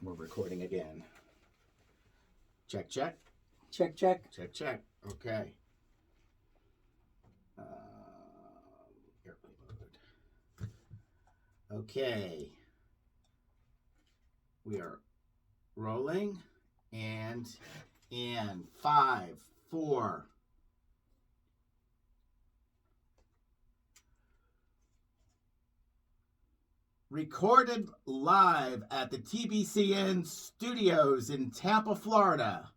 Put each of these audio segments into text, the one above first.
We're recording again. Check, check. Check, check. Check, check. Okay. Airplane mode. Okay. We are rolling and in 5, 4. Recorded live at the TBCN Studios in Tampa, Florida,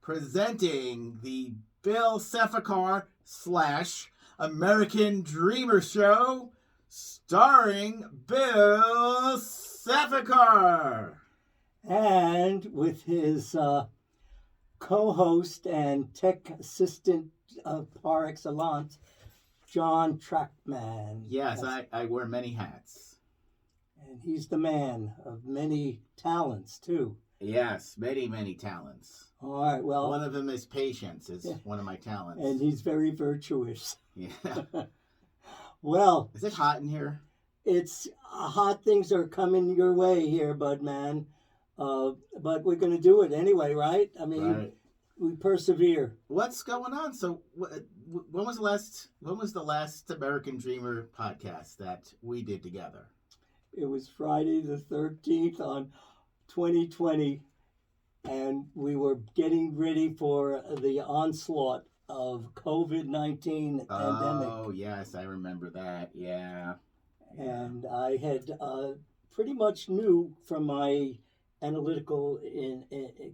presenting the Bill Sefekar / American Dreamer Show, starring Bill Sefekar. And with his co-host and tech assistant par excellence, John Trackman. Yes, I wear many hats. And he's the man of many talents, too. Yes, many, many talents. All right, well... One of them is patience, is one of my talents. And he's very virtuous. Yeah. Well... Is it hot in here? It's hot things are coming your way here, bud man. But we're going to do it anyway, right? I mean, right. We persevere. What's going on? So when was the last American Dreamer podcast that we did together? It was Friday the 13th on 2020, and we were getting ready for the onslaught of COVID-19 pandemic. Oh, yes, I remember that, yeah. And I had pretty much knew from my analytical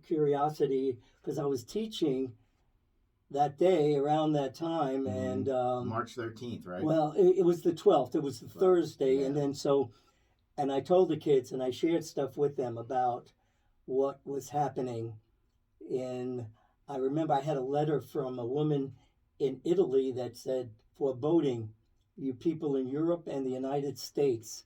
curiosity, because I was teaching that day around that time. And March 13th, right? Well, it was the 12th. It was the Thursday. Yeah. And then and I told the kids and I shared stuff with them about what was happening. I remember I had a letter from a woman in Italy that said, foreboding, you people in Europe and the United States,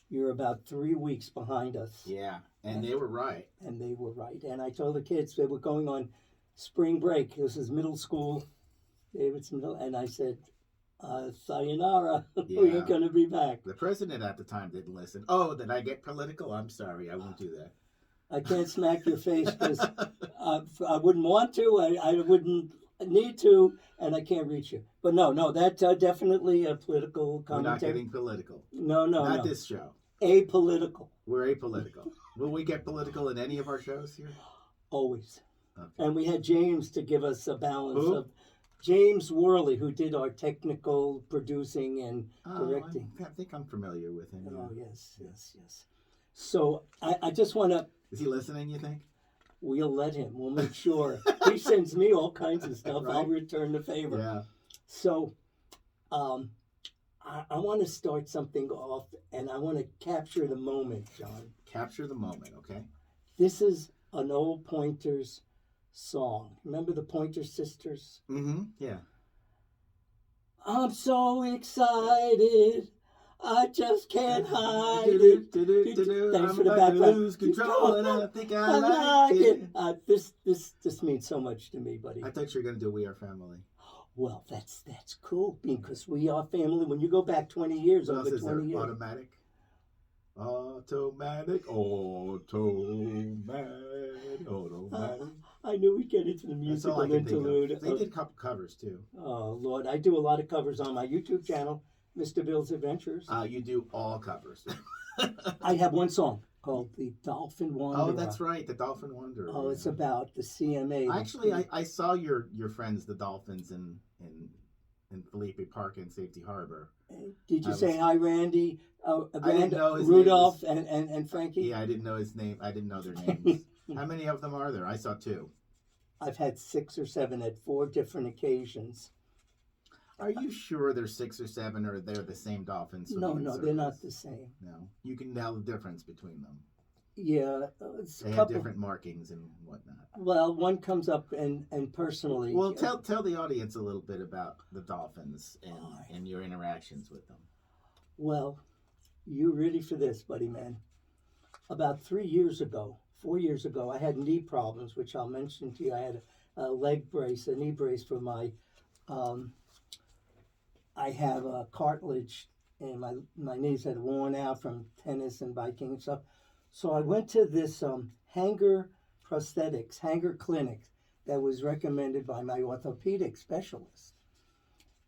you're about 3 weeks behind us. Yeah, and they were right. And they were right. And I told the kids they were going on spring break. This is middle school, Davidson Middle, and I said, sayonara, we're going to be back. The president at the time didn't listen. Oh, did I get political? I'm sorry, I won't do that. I can't smack your face because I wouldn't want to. I wouldn't need to, and I can't reach you. But no, that's definitely a political commentary. We're not getting political. No. Not this show. Apolitical. We're apolitical. Will we get political in any of our shows here? Always. Okay. And we had James to give us a balance Who? of James Worley, who did our technical producing and directing. I think I'm familiar with him. Oh, yes. So I just want to... Is he listening, you think? We'll let him. We'll make sure. He sends me all kinds of stuff. Right? I'll return the favor. Yeah. So I want to start something off, and I want to capture the moment, John. Capture the moment, okay? This is an old Pointers song. Remember the Pointer Sisters? Mm-hmm, yeah. I'm so excited. I just can't hide it. Thanks for the background. Lose control, and I think I like it. This means so much to me, buddy. I thought you were going to do We Are Family. Well, that's cool, because we are family. When you go back 20 years, what over else 20 years. Automatic. I knew we'd get into the musical interlude. They did a couple covers, too. Oh, Lord. I do a lot of covers on my YouTube channel, Mr. Bill's Adventures. You do all covers. I have one song called The Dolphin Wanderer. Oh, that's right, The Dolphin Wanderer. Oh, it's about the CMA. Actually, I saw your friends, the Dolphins, in Felipe Park in Safety Harbor. Did you say hi, Randy? I didn't know his Rudolph name and Frankie? Yeah, I didn't know his name. I didn't know their names. How many of them are there? I saw 2. I've had 6 or 7 at 4 different occasions. Are you sure there's 6 or 7, or they're the same dolphins? No, they're not the same. No, you can tell the difference between them. Yeah, they have different markings and whatnot. Well, one comes up and personally. Well, tell the audience a little bit about the dolphins and your interactions with them. Well, you ready for this, buddy man? About 4 years ago, I had knee problems, which I'll mention to you. I had a knee brace for my. I have a cartilage, and my knees had worn out from tennis and biking and stuff. So I went to this hanger clinic that was recommended by my orthopedic specialist.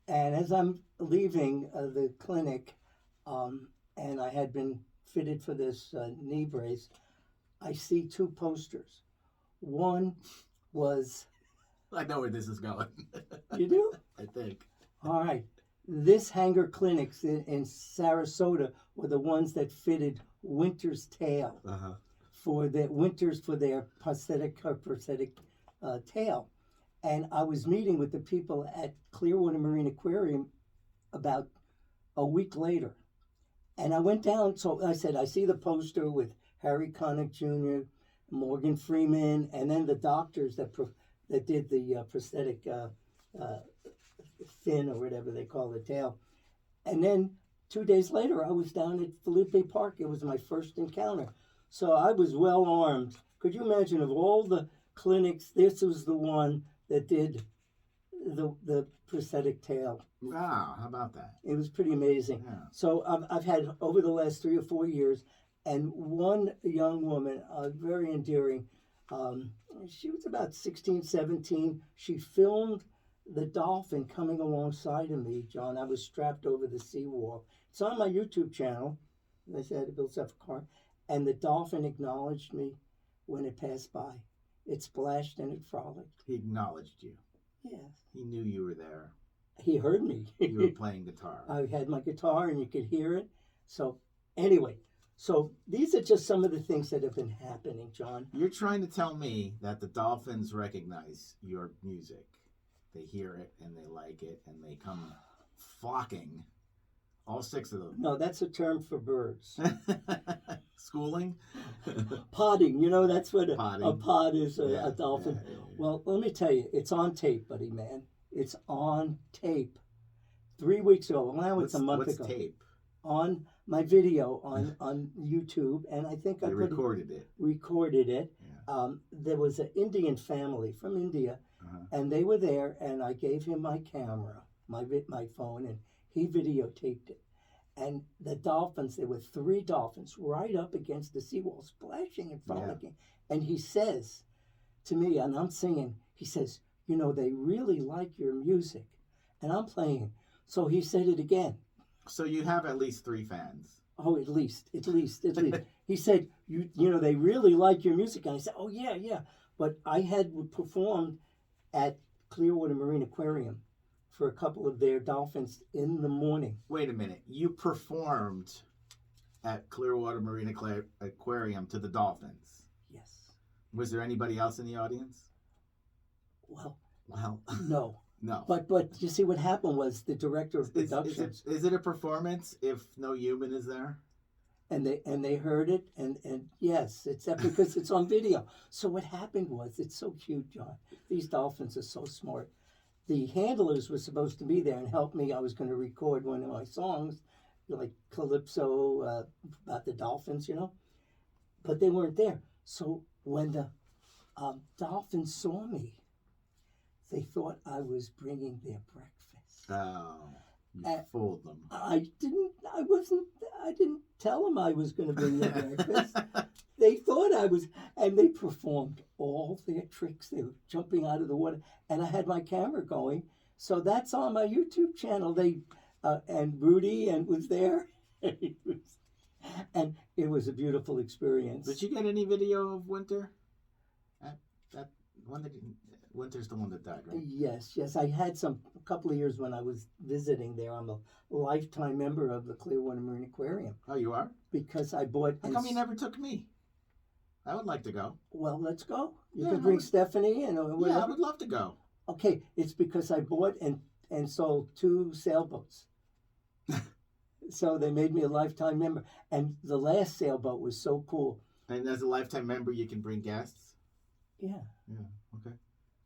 And as I'm leaving the clinic, and I had been fitted for this knee brace, I see two posters. One was, I know where this is going. you do? I think. All right. This hanger clinics in Sarasota were the ones that fitted Winter's tail Uh-huh. for their prosthetic tail. And I was meeting with the people at Clearwater Marine Aquarium about a week later. And I went down, so I said, I see the poster with Harry Connick Jr., Morgan Freeman, and then the doctors that did the prosthetic fin or whatever they call the tail. And then 2 days later, I was down at Felipe Park. It was my first encounter. So I was well armed. Could you imagine, of all the clinics, this was the one that did the prosthetic tail. Wow, how about that? It was pretty amazing. Yeah. So I've had, over the last 3 or 4 years, and one young woman, very endearing, she was about 16, 17. She filmed the dolphin coming alongside of me, John. I was strapped over the seawall. It's on my YouTube channel. I said, Bill Sefekar. And the dolphin acknowledged me when it passed by. It splashed and it frolicked. He acknowledged you. Yes. He knew you were there. He heard me. You were playing guitar. I had my guitar and you could hear it. So anyway, so these are just some of the things that have been happening, John. You're trying to tell me that the dolphins recognize your music. They hear it and they like it and they come flocking. All 6 of them. No, that's a term for birds. Schooling? Podding, that's what a pod is, Yeah, a dolphin. yeah. Well, let me tell you, it's on tape, buddy, man. It's on tape. 3 weeks ago, well, it's a month what's ago. tape? On my video on YouTube, and I think I recorded it. Recorded it. Yeah. There was an Indian family from India, and they were there, and I gave him my camera, my phone, and he videotaped it. And the dolphins, there were 3 dolphins right up against the seawall, splashing and frolicking. Yeah. And he says to me, and I'm singing, he says, they really like your music. And I'm playing. So he said it again. So you have at least 3 fans. Oh, at least. He said, they really like your music. And I said, oh, yeah. But I had performed at Clearwater Marine Aquarium for a couple of their dolphins in the morning. Wait a minute. You performed at Clearwater Marine Aquarium to the dolphins? Yes. Was there anybody else in the audience? Well, no. No. But you see, what happened was the director of production. Is it a performance if no human is there? And they heard it, and yes, it's that because it's on video. So what happened was, it's so cute, John. These dolphins are so smart. The handlers were supposed to be there and help me. I was going to record one of my songs, like Calypso, about the dolphins, but they weren't there. So when the dolphins saw me, they thought I was bringing their breakfast. Oh, you fooled them. I didn't tell them I was going to bring their breakfast. They thought I was, and they performed all their tricks. They were jumping out of the water, and I had my camera going. So that's on my YouTube channel. And Rudy was there. And it was a beautiful experience. Did you get any video of Winter? That one that Winter's the one that died, right? Yes. I had a couple of years when I was visiting there. I'm a lifetime member of the Clearwater Marine Aquarium. Oh, you are? Because I bought. How come you never took me? I would like to go. Well, let's go. You can bring Stephanie and whatever. Yeah, I would love to go. Okay, it's because I bought and sold 2 sailboats. So they made me a lifetime member. And the last sailboat was so cool. And as a lifetime member, you can bring guests? Yeah. Yeah, okay.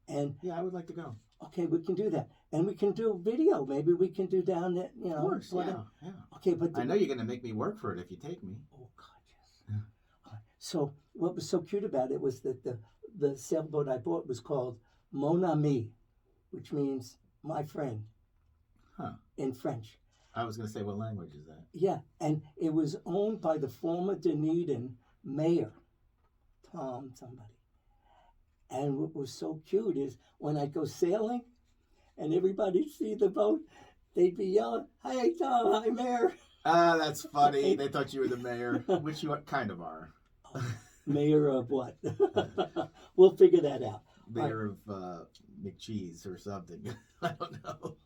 And yeah, I would like to go. Okay, we can do that. And we can do video. Maybe we can do down there, Of course, yeah. Okay, but I know you're going to make me work for it if you take me. Oh, God, yes. Yeah. So what was so cute about it was that the sailboat I bought was called Mon Ami, which means my friend in French. I was going to say, what language is that? Yeah, and it was owned by the former Dunedin Mayor, Tom, somebody. And what was so cute is when I go sailing and everybody see the boat, they'd be yelling, "Hey, Tom, hi, Mayor." Ah, that's funny. They thought you were the mayor, which you kind of are. Mayor of what? We'll figure that out. Mayor of McCheese or something. I don't know.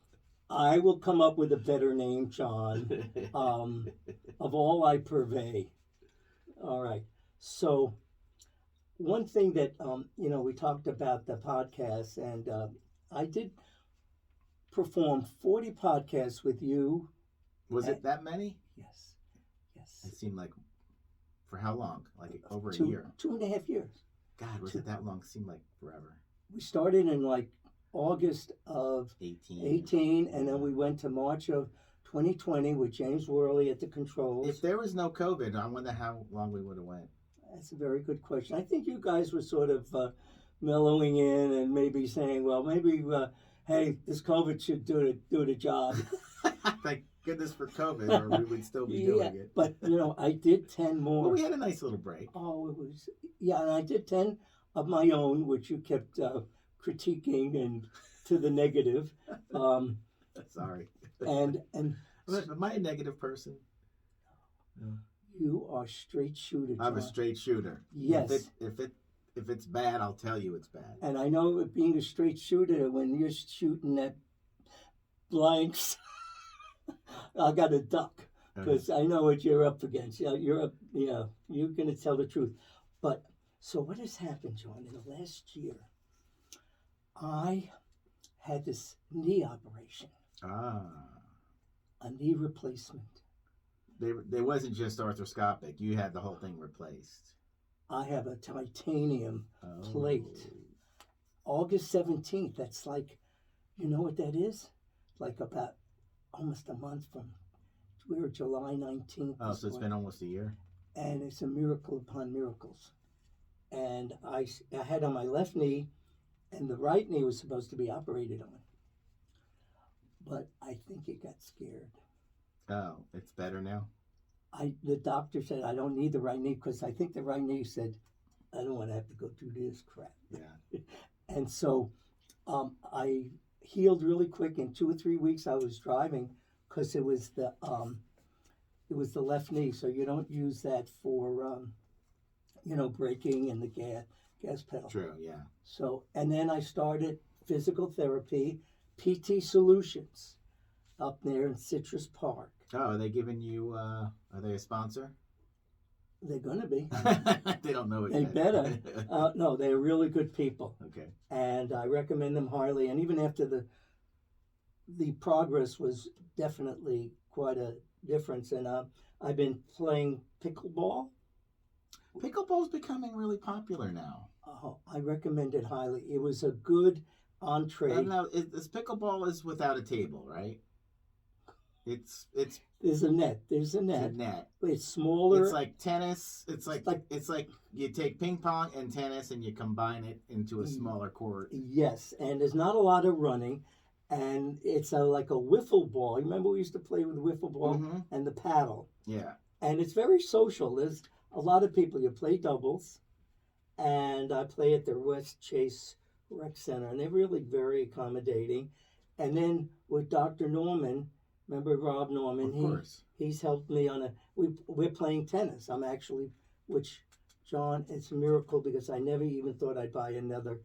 I will come up with a better name, John. Of all I purvey. All right. So one thing that we talked about the podcast, and I did perform 40 podcasts with you. Was it that many? Yes. It seemed like, for how long? Like over a year? 2.5 years. God, was it that long? It seemed like forever. We started in like August of 18, and then we went to March of 2020 with James Worley at the controls. If there was no COVID, I wonder how long we would have went. That's a very good question. I think you guys were sort of mellowing in and maybe saying, well, maybe, hey, this COVID should do the job. Thank goodness for COVID, or we would still be doing it. But, I did 10 more. Well, we had a nice little break. Oh, it was, and I did 10 of my own, which you kept critiquing and to the negative. Sorry. And Am I a negative person? No. You are straight shooter, John. I'm a straight shooter. Yes. If it's bad, I'll tell you it's bad. And I know being a straight shooter, when you're shooting at blanks, I got to duck because I know what you're up against. You're going to tell the truth. But so what has happened, John? In the last year, I had this knee operation. A knee replacement. They wasn't just arthroscopic. You had the whole thing replaced. I have a titanium plate. August 17th. That's like, you know what that is? Like about almost a month from, we're July 19th. Oh, so it's been almost a year? And it's a miracle upon miracles. And I had on my left knee, and the right knee was supposed to be operated on. But I think it got scared. Oh, it's better now? The doctor said I don't need the right knee because I think the right knee said, I don't want to have to go through this crap. Yeah. And so I healed really quick. In 2 or 3 weeks I was driving because it was the left knee. So you don't use that for, braking and the gas pedal. True, yeah. So, and then I started physical therapy, PT Solutions, up there in Citrus Park. Oh, are they giving you, are they a sponsor? They're going to be. They don't know it They yet. better. No, they're really good people. Okay. And I recommend them highly. And even after the progress was definitely quite a difference. And I've been playing pickleball. Pickleball's becoming really popular now. Oh, I recommend it highly. It was a good entree. Now, this pickleball is without a table, right? It's There's a net. It's a net. It's smaller. It's like tennis. It's like you take ping pong and tennis and you combine it into a smaller court. Yes, and there's not a lot of running, and it's like a wiffle ball. You remember we used to play with the wiffle ball and the paddle. Yeah. And it's very social. There's a lot of people. You play doubles, and I play at the West Chase Rec Center, and they're really very accommodating. And then with Dr. Norman. Remember Rob Norman? Of course. He's helped me on we're playing tennis. I'm actually, which, John, it's a miracle because I never even thought I'd buy another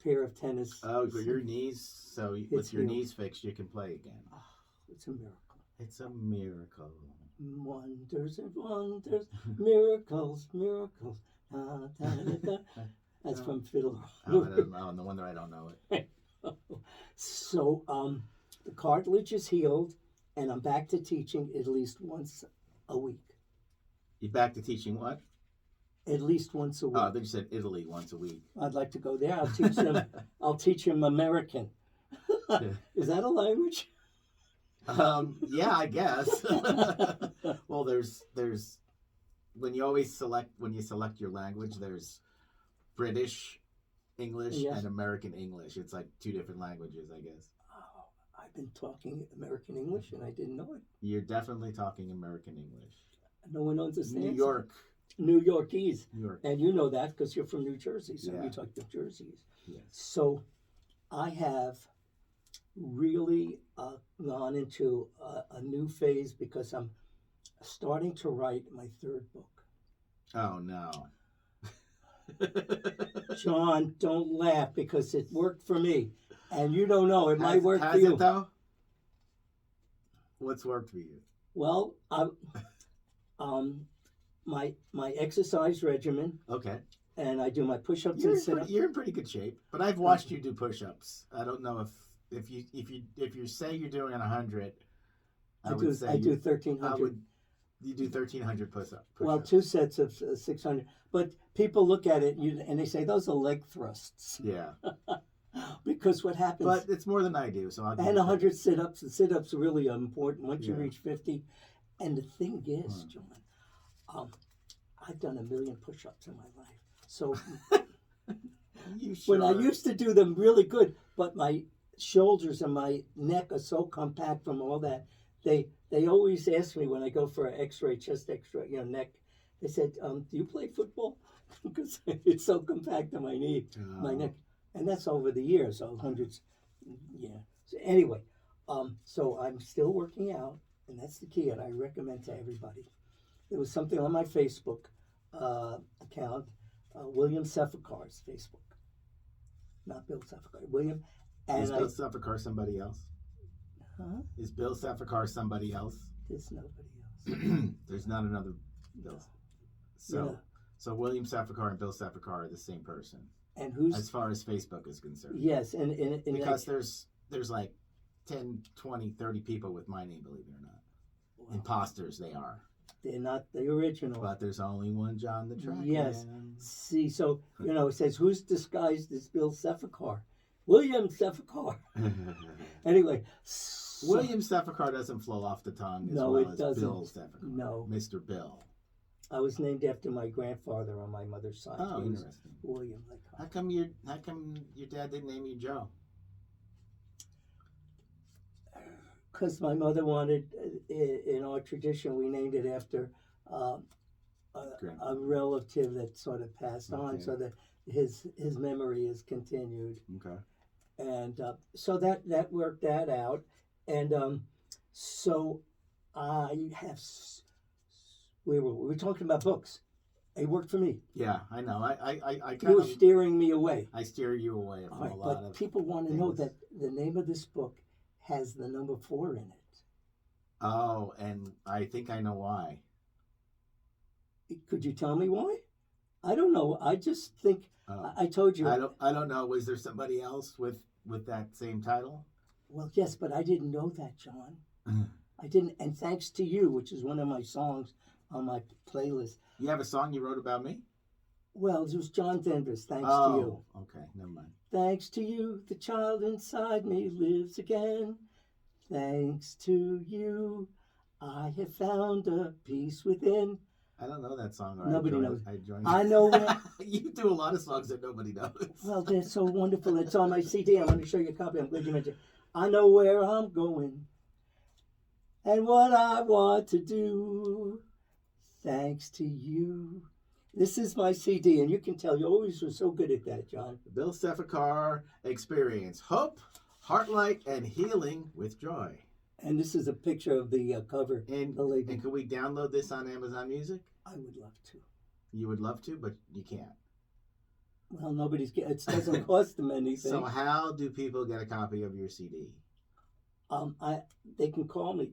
pair of tennis. Oh, for your knees? So with your knees fixed, you can play again. Oh, it's a miracle. It's a miracle. Wonders and wonders, miracles, miracles. Da, da, da, da. That's from Fiddler. Oh, no wonder I don't know it. So, the cartilage is healed, and I'm back to teaching at least once a week. You're back to teaching what? At least once a week. Oh, they just said Italy once a week. I'd like to go there. I'll teach them. I'll teach him American. Is that a language? Yeah, I guess. Well, there's when you select your language, there's British English and American English. It's like two different languages, I guess. Oh, I've been talking American English and I didn't know it. You're definitely talking American English. No one understands. New York New Yorkese. New York. And you know that because you're from New Jersey, so Yeah. you talk New Jersey's. Yes. So I have really gone into a new phase because I'm starting to write my third book. Oh, no. John, don't laugh because it worked for me. And you don't know, it might work for has you. it, though? What's worked for you? Well, my exercise regimen, Okay. and I do my push-ups and sit-ups. You're in pretty good shape, but I've watched you do push-ups. I don't know if you say you're doing 100. I do 1,300. You do 1,300 push-ups. Well, 2 sets of 600. But people look at it and they say those are leg thrusts. Yeah. Because what happens? But it's more than I do, so I'll. And 100 sit-ups. The sit-ups are really important once you Yeah. reach 50. And the thing is, John, I've done 1 million push-ups in my life. So You sure? when I used to do them really good, but my shoulders and my neck are so compact from all that. They always ask me when I go for an X-ray, chest X-ray, neck. They said, "Do you play football?" Because it's so compact on my knee, my neck, and that's over the years, so hundreds. Yeah. So anyway, so I'm still working out, and that's the key, and I recommend to everybody. There was something on my Facebook account, William Sefekar's Facebook, not Bill Sefekar. William. And Is Bill Sefekar somebody else? Huh? Is Bill Sefekar somebody else? There's nobody else. There's not another Bill. So William Sefekar and Bill Sefekar are the same person. And who's as far as Facebook is concerned? Yes, and because there's like 10, 20, 30 people with my name, believe it or not. Wow. Imposters they are. They're not the original. But there's only one John the Track. Yes. See, so it says who's disguised as Bill Sefekar? William Sefekar. Anyway, William Sefekar doesn't flow off the tongue as well as doesn't. Bill Sefekar. No. Mr. Bill. I was named after my grandfather on my mother's side. Oh, interesting. William. How come your dad didn't name you Joe? Because my mother wanted, in our tradition, we named it after a relative that sort of passed on, so that his memory is continued. Okay. And so that worked that out, and so I have. We were talking about books. It worked for me. Yeah, I know. I you were steering me away. I steer you away from a lot but of people want to know that the name of this book has the number 4 in it. Oh, and I think I know why. Could you tell me why? I don't know. I just think I told you. I don't know. Was there somebody else with that same title? Well, yes, but I didn't know that, John. I didn't. And thanks to you, which is one of my songs on my playlist. You have a song you wrote about me? Well, it was John Denver's Thanks to You. Oh, okay. Never mind. Thanks to you, the child inside me lives again. Thanks to you, I have found a peace within. I don't know that song. Nobody knows. I know where. You do a lot of songs that nobody knows. Well, they're so wonderful. It's on my CD. I'm going to show you a copy. I'm glad you mentioned it. I know where I'm going and what I want to do. Thanks to you. This is my CD, and you can tell you always were so good at that, John. Bill Sefekar Experience. Hope, Heartlight, and Healing with Joy. And this is a picture of the cover. And can we download this on Amazon Music? I would love to. You would love to, but you can't. Well, it doesn't cost them anything. So how do people get a copy of your CD? They can call me.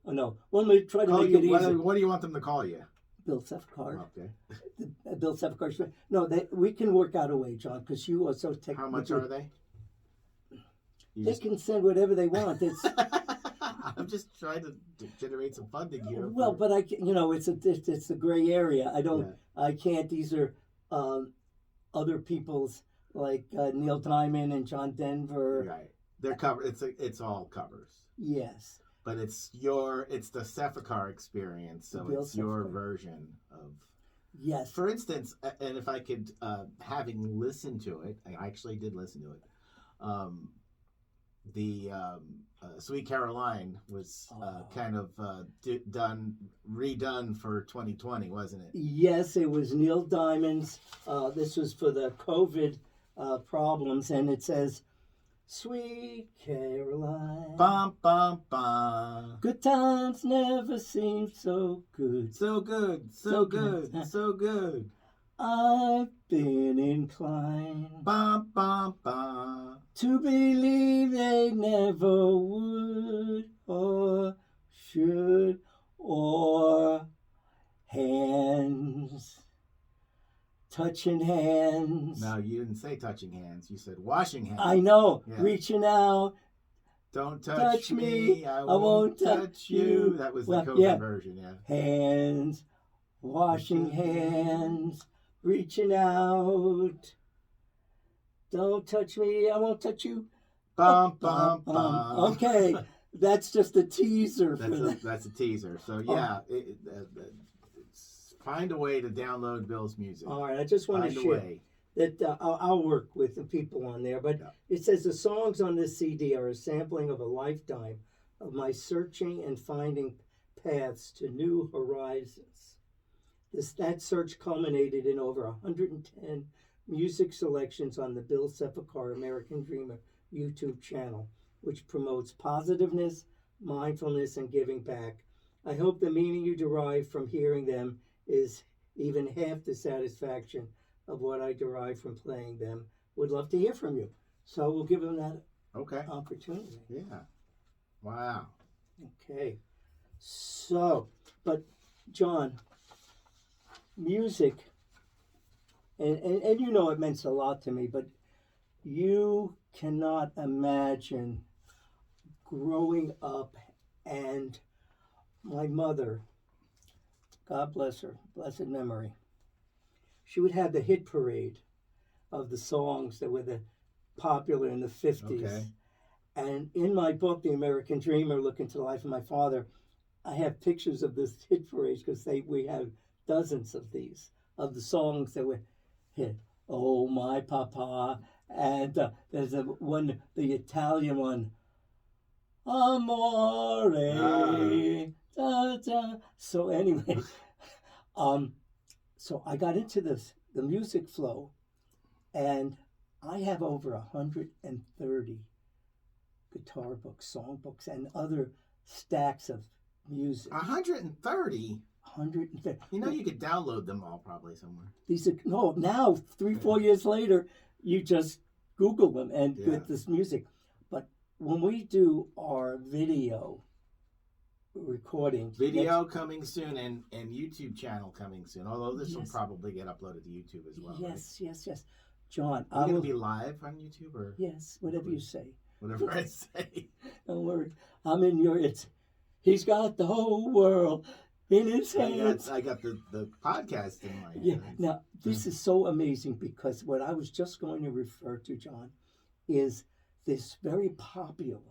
Oh no, let me try to make it easy. What do you want them to call you? Bill Sefekar. Okay. Bill Sefekar. No, we can work out a way, John, because you are so technical. How much are they? They can send whatever they want. It's. I'm just trying to generate some funding here. Well, but it's a gray area. I can't. These are other people's, like Neil Diamond and John Denver. Right. They're covered. It's all covers. Yes. But it's the Sefekar experience, so Bill it's your Sefekar. version of. Yes. For instance, and if I could, having listened to it, I actually did listen to it. the Sweet Caroline was kind of redone for 2020, wasn't it? Yes, it was Neil Diamond's. This was for the COVID problems, and it says, Sweet Caroline. Bum, bum, bum. Good times never seem so good. So good, so good, so good. I've been inclined Bum, bum, bum. to believe they never would or should, or hands, touching hands. No, you didn't say touching hands. You said washing hands. I know, Yeah. reaching out. Don't touch me. I won't touch you. That was the COVID version, yeah. Hands, washing hands, reaching out. Don't touch me. I won't touch you. Bum, bum, bum. Okay, that's just a teaser for that. That's a teaser. So, yeah, find a way to download Bill's music. All right, I just want to share that I'll work with the people on there. But it says the songs on this CD are a sampling of a lifetime of my searching and finding paths to new horizons. That search culminated in over 110 music selections on the Bill Sefekar American Dreamer YouTube channel, which promotes positiveness, mindfulness, and giving back. I hope the meaning you derive from hearing them is even half the satisfaction of what I derive from playing them. Would love to hear from you. So we'll give them that opportunity. Yeah. Wow. Okay. So, but John, music, and you know it meant a lot to me, but you cannot imagine growing up and my mother, God bless her, blessed memory, she would have the hit parade of the songs that were popular in the 50s. Okay. And in my book, The American Dreamer, Look into the Life of My Father, I have pictures of this hit parade because we have dozens of these, of the songs that were hit. Oh, my papa. And there's the Italian one, Amore. Da, da. So anyway, so I got into the music flow, and I have over 130 guitar books, song books, and other stacks of music. 130? 130. You know, you could download them all probably somewhere. Now 3-4 years later, you just Google them and get this music. But when we do our video recordings, coming soon, and YouTube channel coming soon. Although this will probably get uploaded to YouTube as well. Yes. John, are we going to be live on YouTube or? Yes, whatever you say. Whatever I say. Don't worry, I'm in your. He's got the whole world in his hands. I got the podcast in my hands. Yeah. Now this is so amazing because what I was just going to refer to, John, is this very popular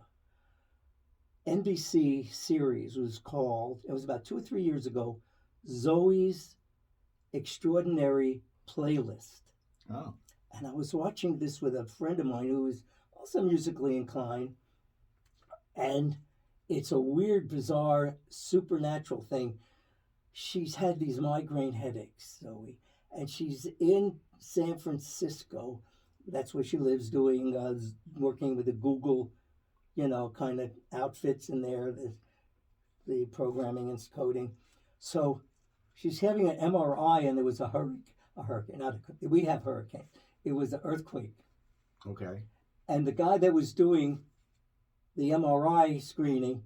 NBC series was called, it was about 2 or 3 years ago, Zoe's Extraordinary Playlist. Oh. And I was watching this with a friend of mine who is also musically inclined. And it's a weird, bizarre, supernatural thing. She's had these migraine headaches, Zoe. And she's in San Francisco. That's where she lives, doing, working with the Google, kind of outfits in there, the programming and coding. So she's having an MRI, and there was a hurricane. We have hurricane. It was an earthquake. Okay. And the guy that was doing the MRI screening,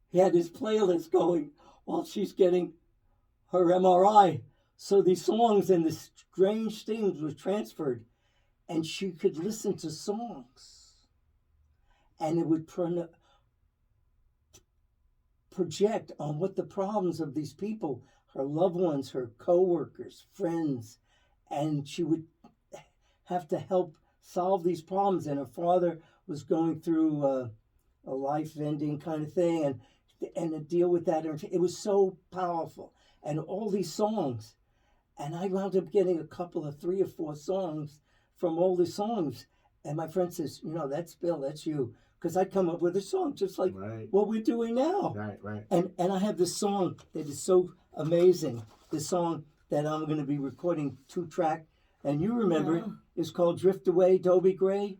he had his playlist going while she's getting her MRI. So these songs and the strange things were transferred, and she could listen to songs. And it would project on what the problems of these people, her loved ones, her co-workers, friends, and she would have to help solve these problems. And her father was going through a life-ending kind of thing, and to deal with that. It was so powerful. And all these songs. And I wound up getting a couple of 3 or 4 songs from all the songs. And my friend says, that's Bill, that's you. Because I'd come up with a song just like Right. what we're doing now. Right. And I have this song that is so amazing. This song that I'm going to be recording 2-track. And you remember it. It's called Drift Away, Dobie Gray.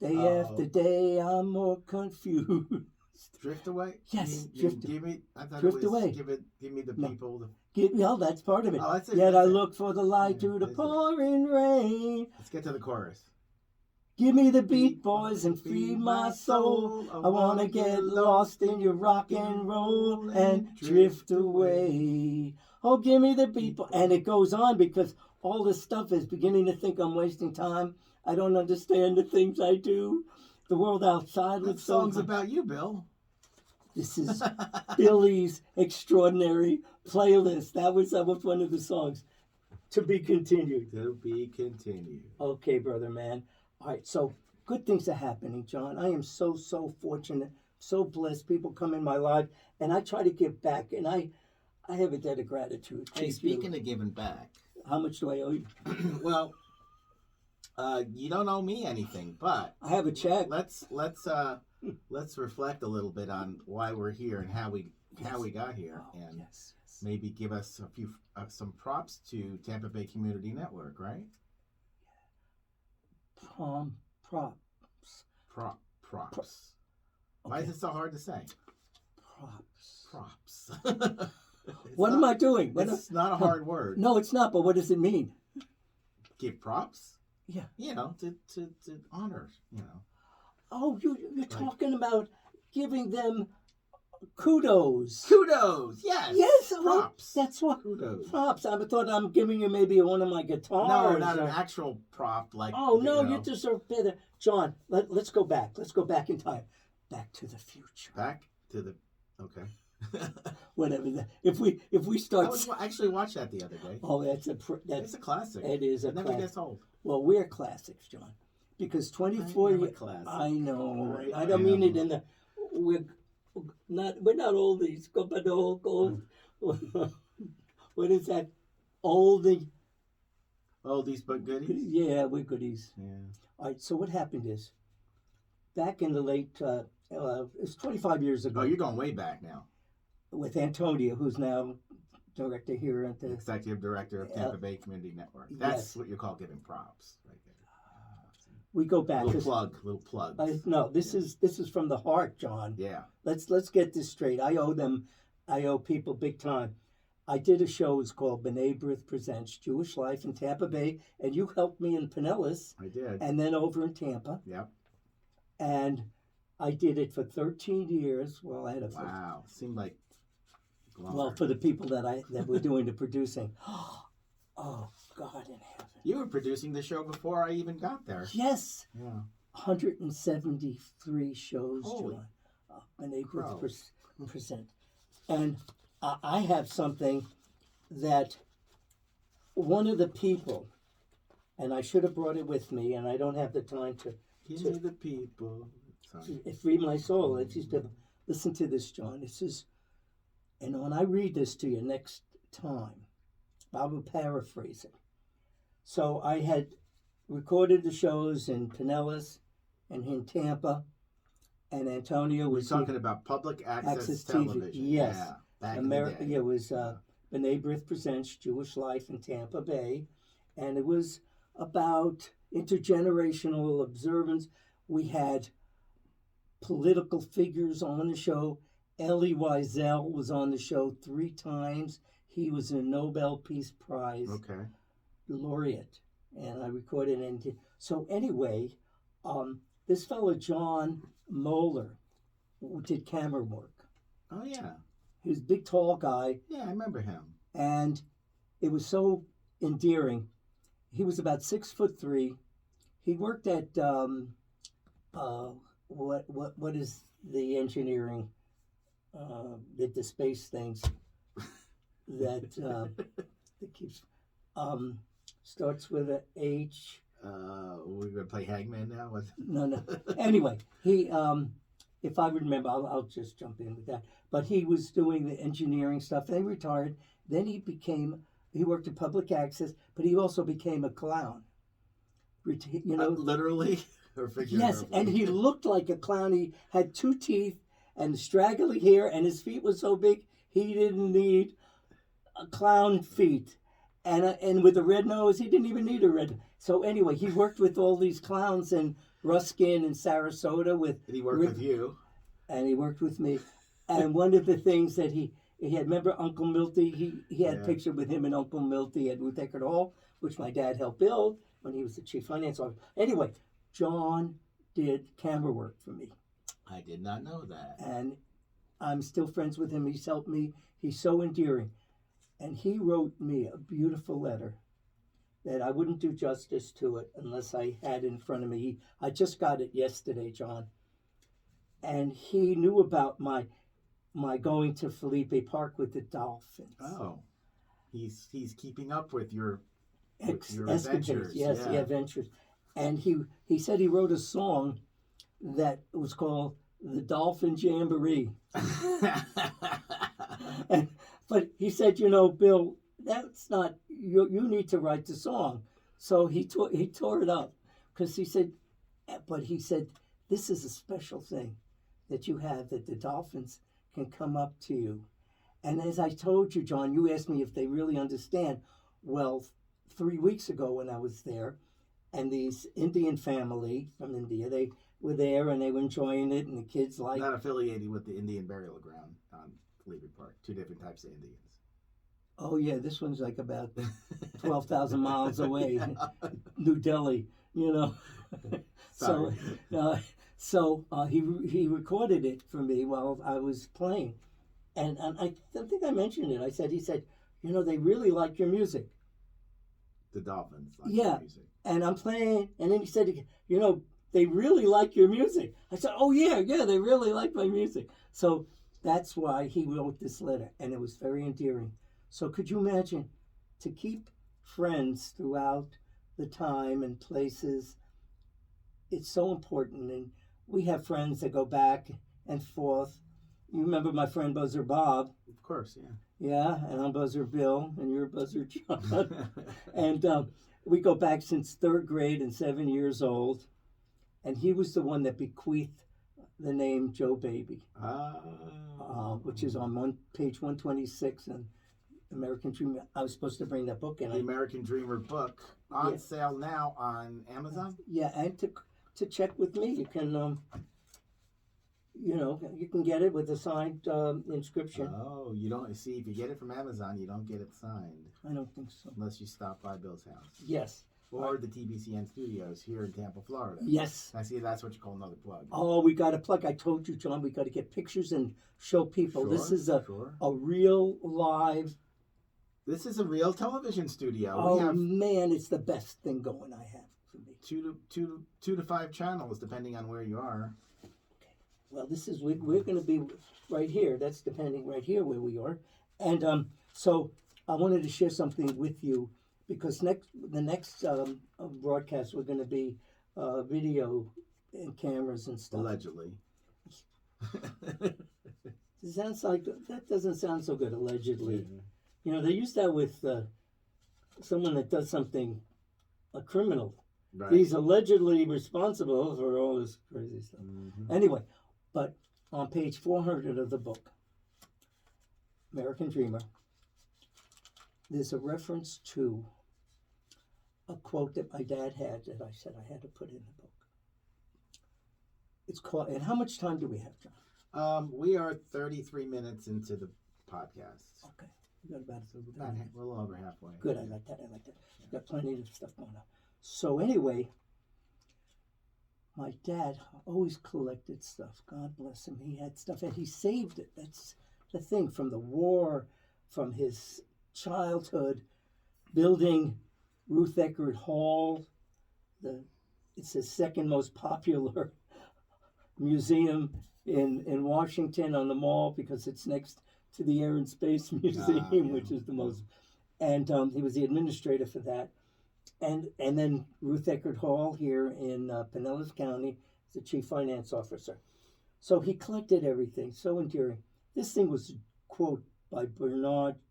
Day after day, I'm more confused. Drift Away? Yes. Give me. I thought Drift it was Away. Give me the people. That's part of it. Oh, that's it. Yet that's I it. look for the light through the pouring rain. Let's get to the chorus. Give me the beat, boys, and feed my soul. I want to get lost in your rock and roll and drift away. Oh, give me the beat, and it goes on because all this stuff is beginning to think I'm wasting time. I don't understand the things I do. The world outside looks so... song's about you, Bill. This is Billy's extraordinary playlist. That was one of the songs. To be continued. To be continued. Okay, brother man. All right, so good things are happening, John. I am so fortunate, so blessed. People come in my life, and I try to give back, and I have a debt of gratitude. Hey, speaking of giving back. How much do I owe you? Well, you don't owe me anything, but I have a check. Let's reflect a little bit on why we're here and how we got here, and maybe give us a few some props to Tampa Bay Community Network, right? Props. Props. Why is it so hard to say? Props. What am I doing? It's not a hard word. No, it's not, but what does it mean? Give props? Yeah. To honor, Oh, you're talking about giving them kudos. Kudos, yes. Yes, props. That's what. Kudos. Props. I thought I'm giving you maybe one of my guitars. No, not an actual prop like. Oh no, you deserve better, John. Let's go back. Let's go back in time. Back to the future. Back to the. Okay. Whatever that. If we start. I actually watched that the other day. Oh, it's a classic. It is a classic. Never gets old. Well, we're classics, John, because 24 years. I know. I don't mean it in the. We're not oldies. What is that? Oldies but goodies. Yeah, we're goodies. Yeah. All right. So what happened is, back in the late, it's 25 years ago. Oh, you're going way back now. With Antonio, who's now director here at the executive director of Tampa Bay Community Network. That's what you call giving props, right there. We go back. Little plug. No, this is from the heart, John. Yeah. Let's get this straight. I owe people big time. I did a show. It's called B'nai B'rith Presents Jewish Life in Tampa Bay, and you helped me in Pinellas. I did. And then over in Tampa. Yep. And I did it for 13 years. Well, I had a. Wow. Seemed like. Longer. Well, for the people that were doing the producing. Oh, God in heaven. You were producing the show before I even got there. Yes. Yeah. 173 shows, John. B'nai B'rith Present. And I have something that one of the people, and I should have brought it with me, and I don't have the time to. Give me the people. Free my soul. It's just listen to this, John. This is, and when I read this to you next time, I will paraphrase it. So I had recorded the shows in Pinellas and in Tampa, and Antonio was talking about public access television. TV. Yes. Yeah, back America. in the day. It was B'nai B'rith Presents Jewish Life in Tampa Bay, and it was about intergenerational observance. We had political figures on the show. Elie Wiesel was on the show 3 times. He was a Nobel Peace Prize laureate, and I recorded it. So anyway, this fellow John Moeller did camera work. Oh yeah, he was a big, tall guy. Yeah, I remember him. And it was so endearing. He was about 6'3". He worked at what is the engineering that the space things that keeps starts with a H. We're gonna play Hangman now. No. Anyway, he if I remember, I'll just jump in with that. But he was doing the engineering stuff. Then he retired. Then he worked in public access, but he also became a clown. you know, literally or figuratively? yes, and he looked like a clown. He had 2 teeth and straggly hair, and his feet were so big he didn't need a clown feet. And with a red nose, he didn't even need a red. So anyway, he worked with all these clowns in Ruskin and Sarasota with. Did he work with you? And he worked with me. And one of the things that he had, remember Uncle Milty? He had a picture with him and Uncle Milty at Ruth Eckerd Hall, which my dad helped build when he was the chief finance officer. Anyway, John did camera work for me. I did not know that. And I'm still friends with him. He's helped me. He's so endearing. And he wrote me a beautiful letter that I wouldn't do justice to it unless I had it in front of me. I just got it yesterday, John. And he knew about my going to Felipe Park with the Dolphins. Oh, he's keeping up with your Escapades. adventures. Yes, yeah. the adventures. And he said he wrote a song that was called The Dolphin Jamboree. But he said, Bill, that's not, you need to write the song. So he tore it up because he said, this is a special thing that you have, that the Dolphins can come up to you. And as I told you, John, you asked me if they really understand. Well, 3 weeks ago when I was there, and these Indian family from India, they were there and they were enjoying it, and the kids like... Not affiliated with the Indian burial ground on Felipe Park. 2 different types of Indians. Oh, yeah, this one's like about 12,000 miles away, New Delhi, So he recorded it for me while I was playing. And I think I mentioned it. He said, they really like your music. The Dolphins like your music. And I'm playing, and then he said, they really like your music. I said, oh, yeah, they really like my music. So that's why he wrote this letter, and it was very endearing. So could you imagine to keep friends throughout the time and places? It's so important, and we have friends that go back and forth. You remember my friend Buzzer Bob? Of course, yeah. Yeah, and I'm Buzzer Bill, and you're Buzzer John. And we go back since 3rd grade and 7 years old. And he was the one that bequeathed the name Joe Baby, which is on page 126 in American Dreamer. I was supposed to bring that book in. The American Dreamer book on sale now on Amazon? Yeah, and to check with me, you can... you can get it with a signed inscription. Oh, you don't see, if you get it from Amazon, you don't get it signed. I don't think so. Unless you stop by Bill's house. Yes. Or the TBCN studios here in Tampa, Florida. Yes. I see that's what you call another plug. Oh, we got a plug. I told you, John, we got to get pictures and show people. Sure, this is a real live. This is a real television studio. Oh, man, it's the best thing going I have for me. 2 to 5 channels, depending on where you are. Well, we're going to be right here. That's depending right here where we are. And so I wanted to share something with you because the next broadcast we're going to be video and cameras and stuff. Allegedly. It sounds like that doesn't sound so good. Allegedly, they use that with someone that does something, a criminal. Right. He's allegedly responsible for all this crazy stuff. Mm-hmm. Anyway. But on page 400 of the book, American Dreamer, there's a reference to a quote that my dad had that I said I had to put in the book. It's called, and how much time do we have, John? We are 33 minutes into the podcast. Okay. We got about a little over halfway. Good, I like that. Yeah. Got plenty of stuff going on. So anyway, my dad always collected stuff. God bless him. He had stuff and he saved it. That's the thing. From the war, from his childhood, building Ruth Eckerd Hall. It's the second most popular museum in Washington on the Mall because it's next to the Air and Space Museum, which is the most. And he was the administrator for that. And then Ruth Eckerd Hall here in Pinellas County is the chief finance officer. So he collected everything, so endearing. This thing was a quote by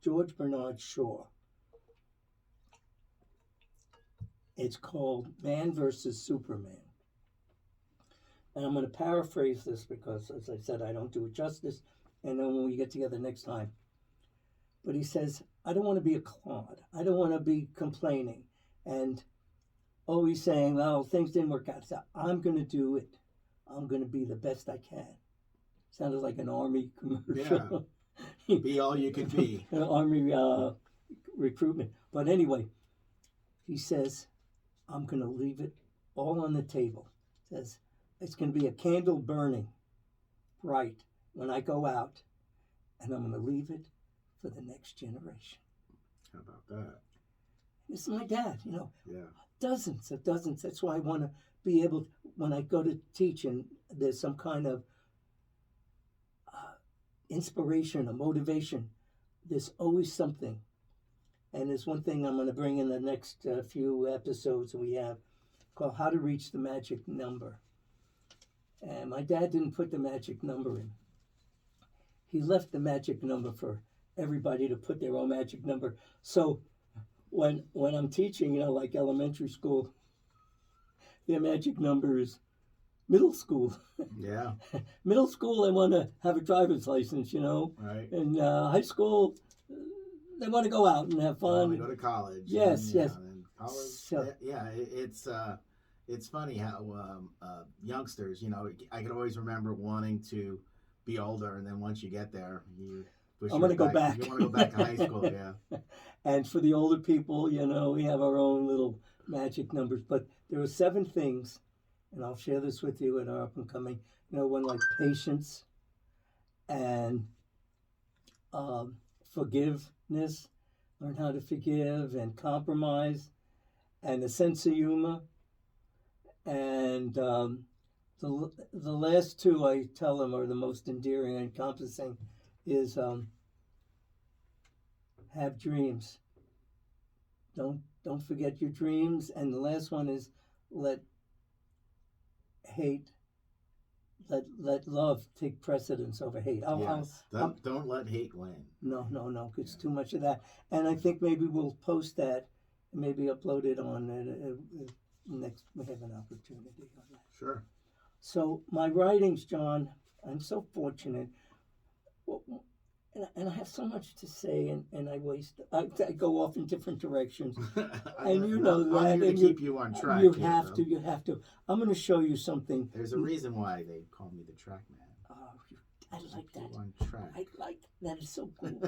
George Bernard Shaw. It's called Man versus Superman. And I'm going to paraphrase this because, as I said, I don't do it justice. And then when we get together next time. But he says, I don't want to be a clod. I don't want to be complaining and always saying, well, things didn't work out. So I'm going to do it. I'm going to be the best I can. Sounded like an Army commercial. Yeah. Be all you can be. Army recruitment. But anyway, he says, I'm going to leave it all on the table. Says, it's going to be a candle burning bright when I go out, and I'm going to leave it for the next generation. How about that? This is my dad, you know. Yeah. Dozens of dozens. That's why I want to be able, when I go to teach and there's some kind of inspiration or motivation, there's always something. And there's one thing I'm going to bring in the next few episodes we have called How to Reach the Magic Number. And my dad didn't put the magic number in. He left the magic number for everybody to put their own magic number. So when I'm teaching, you know, like elementary school, their magic number is middle school. Yeah. Middle school, they want to have a driver's license, you know. Right. And high school, they want to go out and have fun. They want to go to college. Yes, and, yes. And college. So, It's funny how youngsters, you know, I could always remember wanting to be older, and then once you get there, you wish I'm going to go back. You want to go back to high school, yeah. And for the older people, you know, we have our own little magic numbers. But there are 7 things, and I'll share this with you in our up and coming. You know, one like patience and forgiveness, learn how to forgive and compromise, and a sense of humor. And the last 2 I tell them are the most endearing and encompassing is have dreams. Don't forget your dreams. And the last one is let love take precedence over hate. Don't let hate win. No. It's too much of that. And I think maybe we'll post that, and maybe upload it on next. We have an opportunity on that. Sure. So my writings, John, I'm so fortunate. And I have so much to say, and I go off in different directions. And you know that. I'm here to keep you on track. You have to. I'm going to show you something. There's a reason why they call me the track man. Oh, I like that. On track. I like that. Is so cool.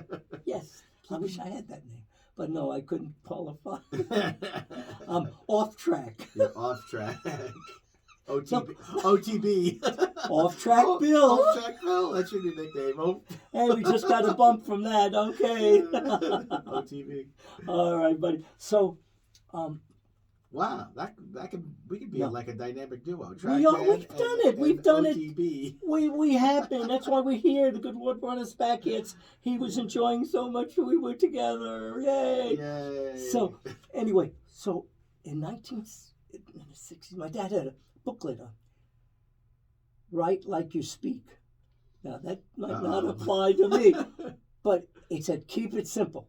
Yes, I wish I had that name. But no, I couldn't qualify. I'm off track. You're off track. OTB. Off track Bill. Off track Bill. That's your new nickname. Hey, we just got a bump from that. Okay. OTB. All right, buddy. So, wow, we could be like a dynamic duo. We've done it. We've done OTB. it. We have been. That's why we're here. The good Lord brought us back. He was enjoying so much. We were together. Yay! Yay! So anyway, in 1960s, my dad had a booklet on Write Like You Speak. Now that might not apply to me, but it said keep it simple,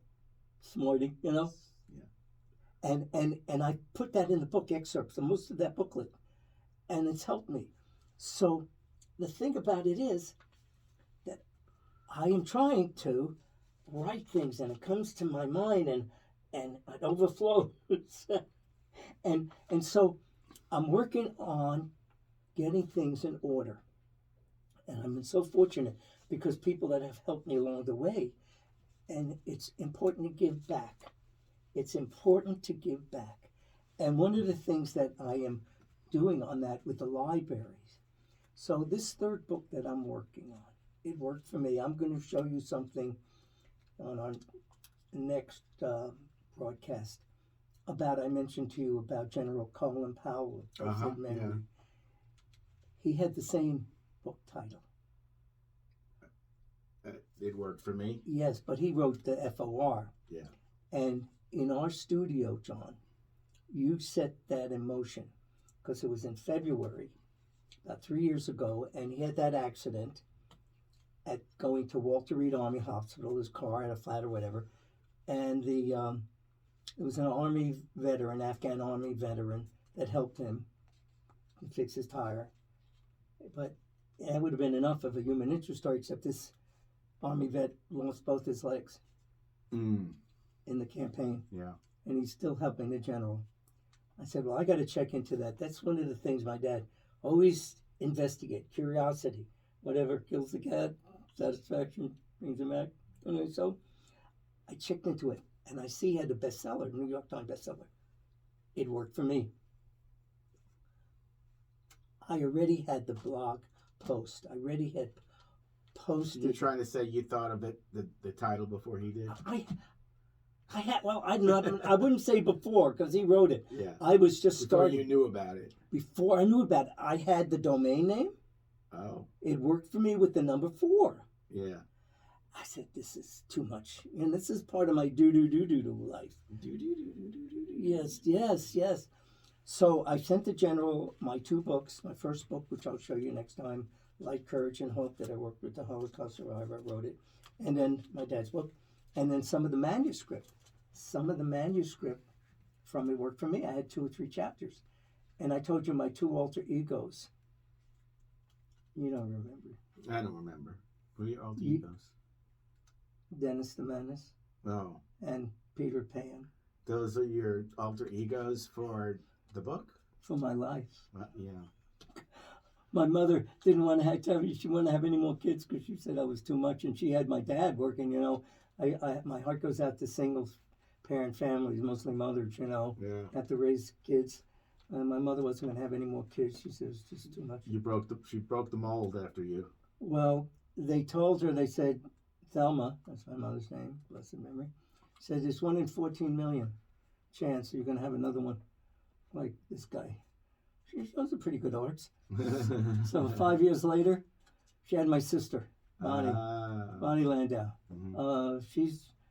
Smarty. You know. And I put that in the book excerpts of most of that booklet, and it's helped me. So the thing about it is that I am trying to write things, and it comes to my mind, and it overflows. and so I'm working on getting things in order. And I've been so fortunate because people that have helped me along the way, and it's important to give back. It's important to give back. And one of the things that I am doing on that with the libraries. So this 3rd book that I'm working on, it worked for me. I'm going to show you something on our next broadcast I mentioned to you about General Colin Powell of memory. Yeah. He had the same book title. It worked for me? Yes, but he wrote the FOR. Yeah. And in our studio, John, you set that in motion because it was in February, about 3 years ago, and he had that accident at going to Walter Reed Army Hospital. His car had a flat or whatever, and the It was an Army veteran, Afghan Army veteran, that helped him fix his tire. But that would have been enough of a human interest story, except this Army vet lost both his legs in the campaign. Yeah. And he's still helping the general. I said, well, I got to check into that. That's one of the things my dad always investigate, curiosity. Whatever kills the cat, satisfaction brings him back. So I checked into it, and I see he had a bestseller, New York Times bestseller. It worked for me. I already had the blog post. I already had posted. You're trying to say you thought of it, the title, before he did? I had, well, I wouldn't say before, because he wrote it. Yeah. I was just before starting. You knew about it. Before I knew about it, I had the domain name. Oh. It worked for me with the number 4. Yeah. I said, this is too much. And this is part of my do-do-do-do-do life. Do-do-do-do-do-do. Yes. So I sent the general my 2 books. My first book, which I'll show you next time, Light, Courage, and Hope, that I worked with the Holocaust survivor, wrote it. And then my dad's book. And then some of the manuscript. Some of the manuscript from it worked for me. I had 2 or 3 chapters. And I told you my 2 alter egos. You don't remember. I don't remember. Who are your alter egos? Dennis the Menace. Oh. And Peter Pan. Those are your alter egos for the book? For my life. Yeah. My mother didn't want to have, she wanted to have any more kids because she said I was too much, and she had my dad working, my heart goes out to single parent families, mostly mothers, have to raise kids. And my mother wasn't going to have any more kids. She said it was just too much. She broke the mold after you. Well, they told her, they said, Thelma, that's my mother's name, blessed memory, said there's 1 in 14 million chance you're going to have another one like this guy. She shows a pretty good arts. So 5 years later, she had my sister, Bonnie Landau. Mm-hmm.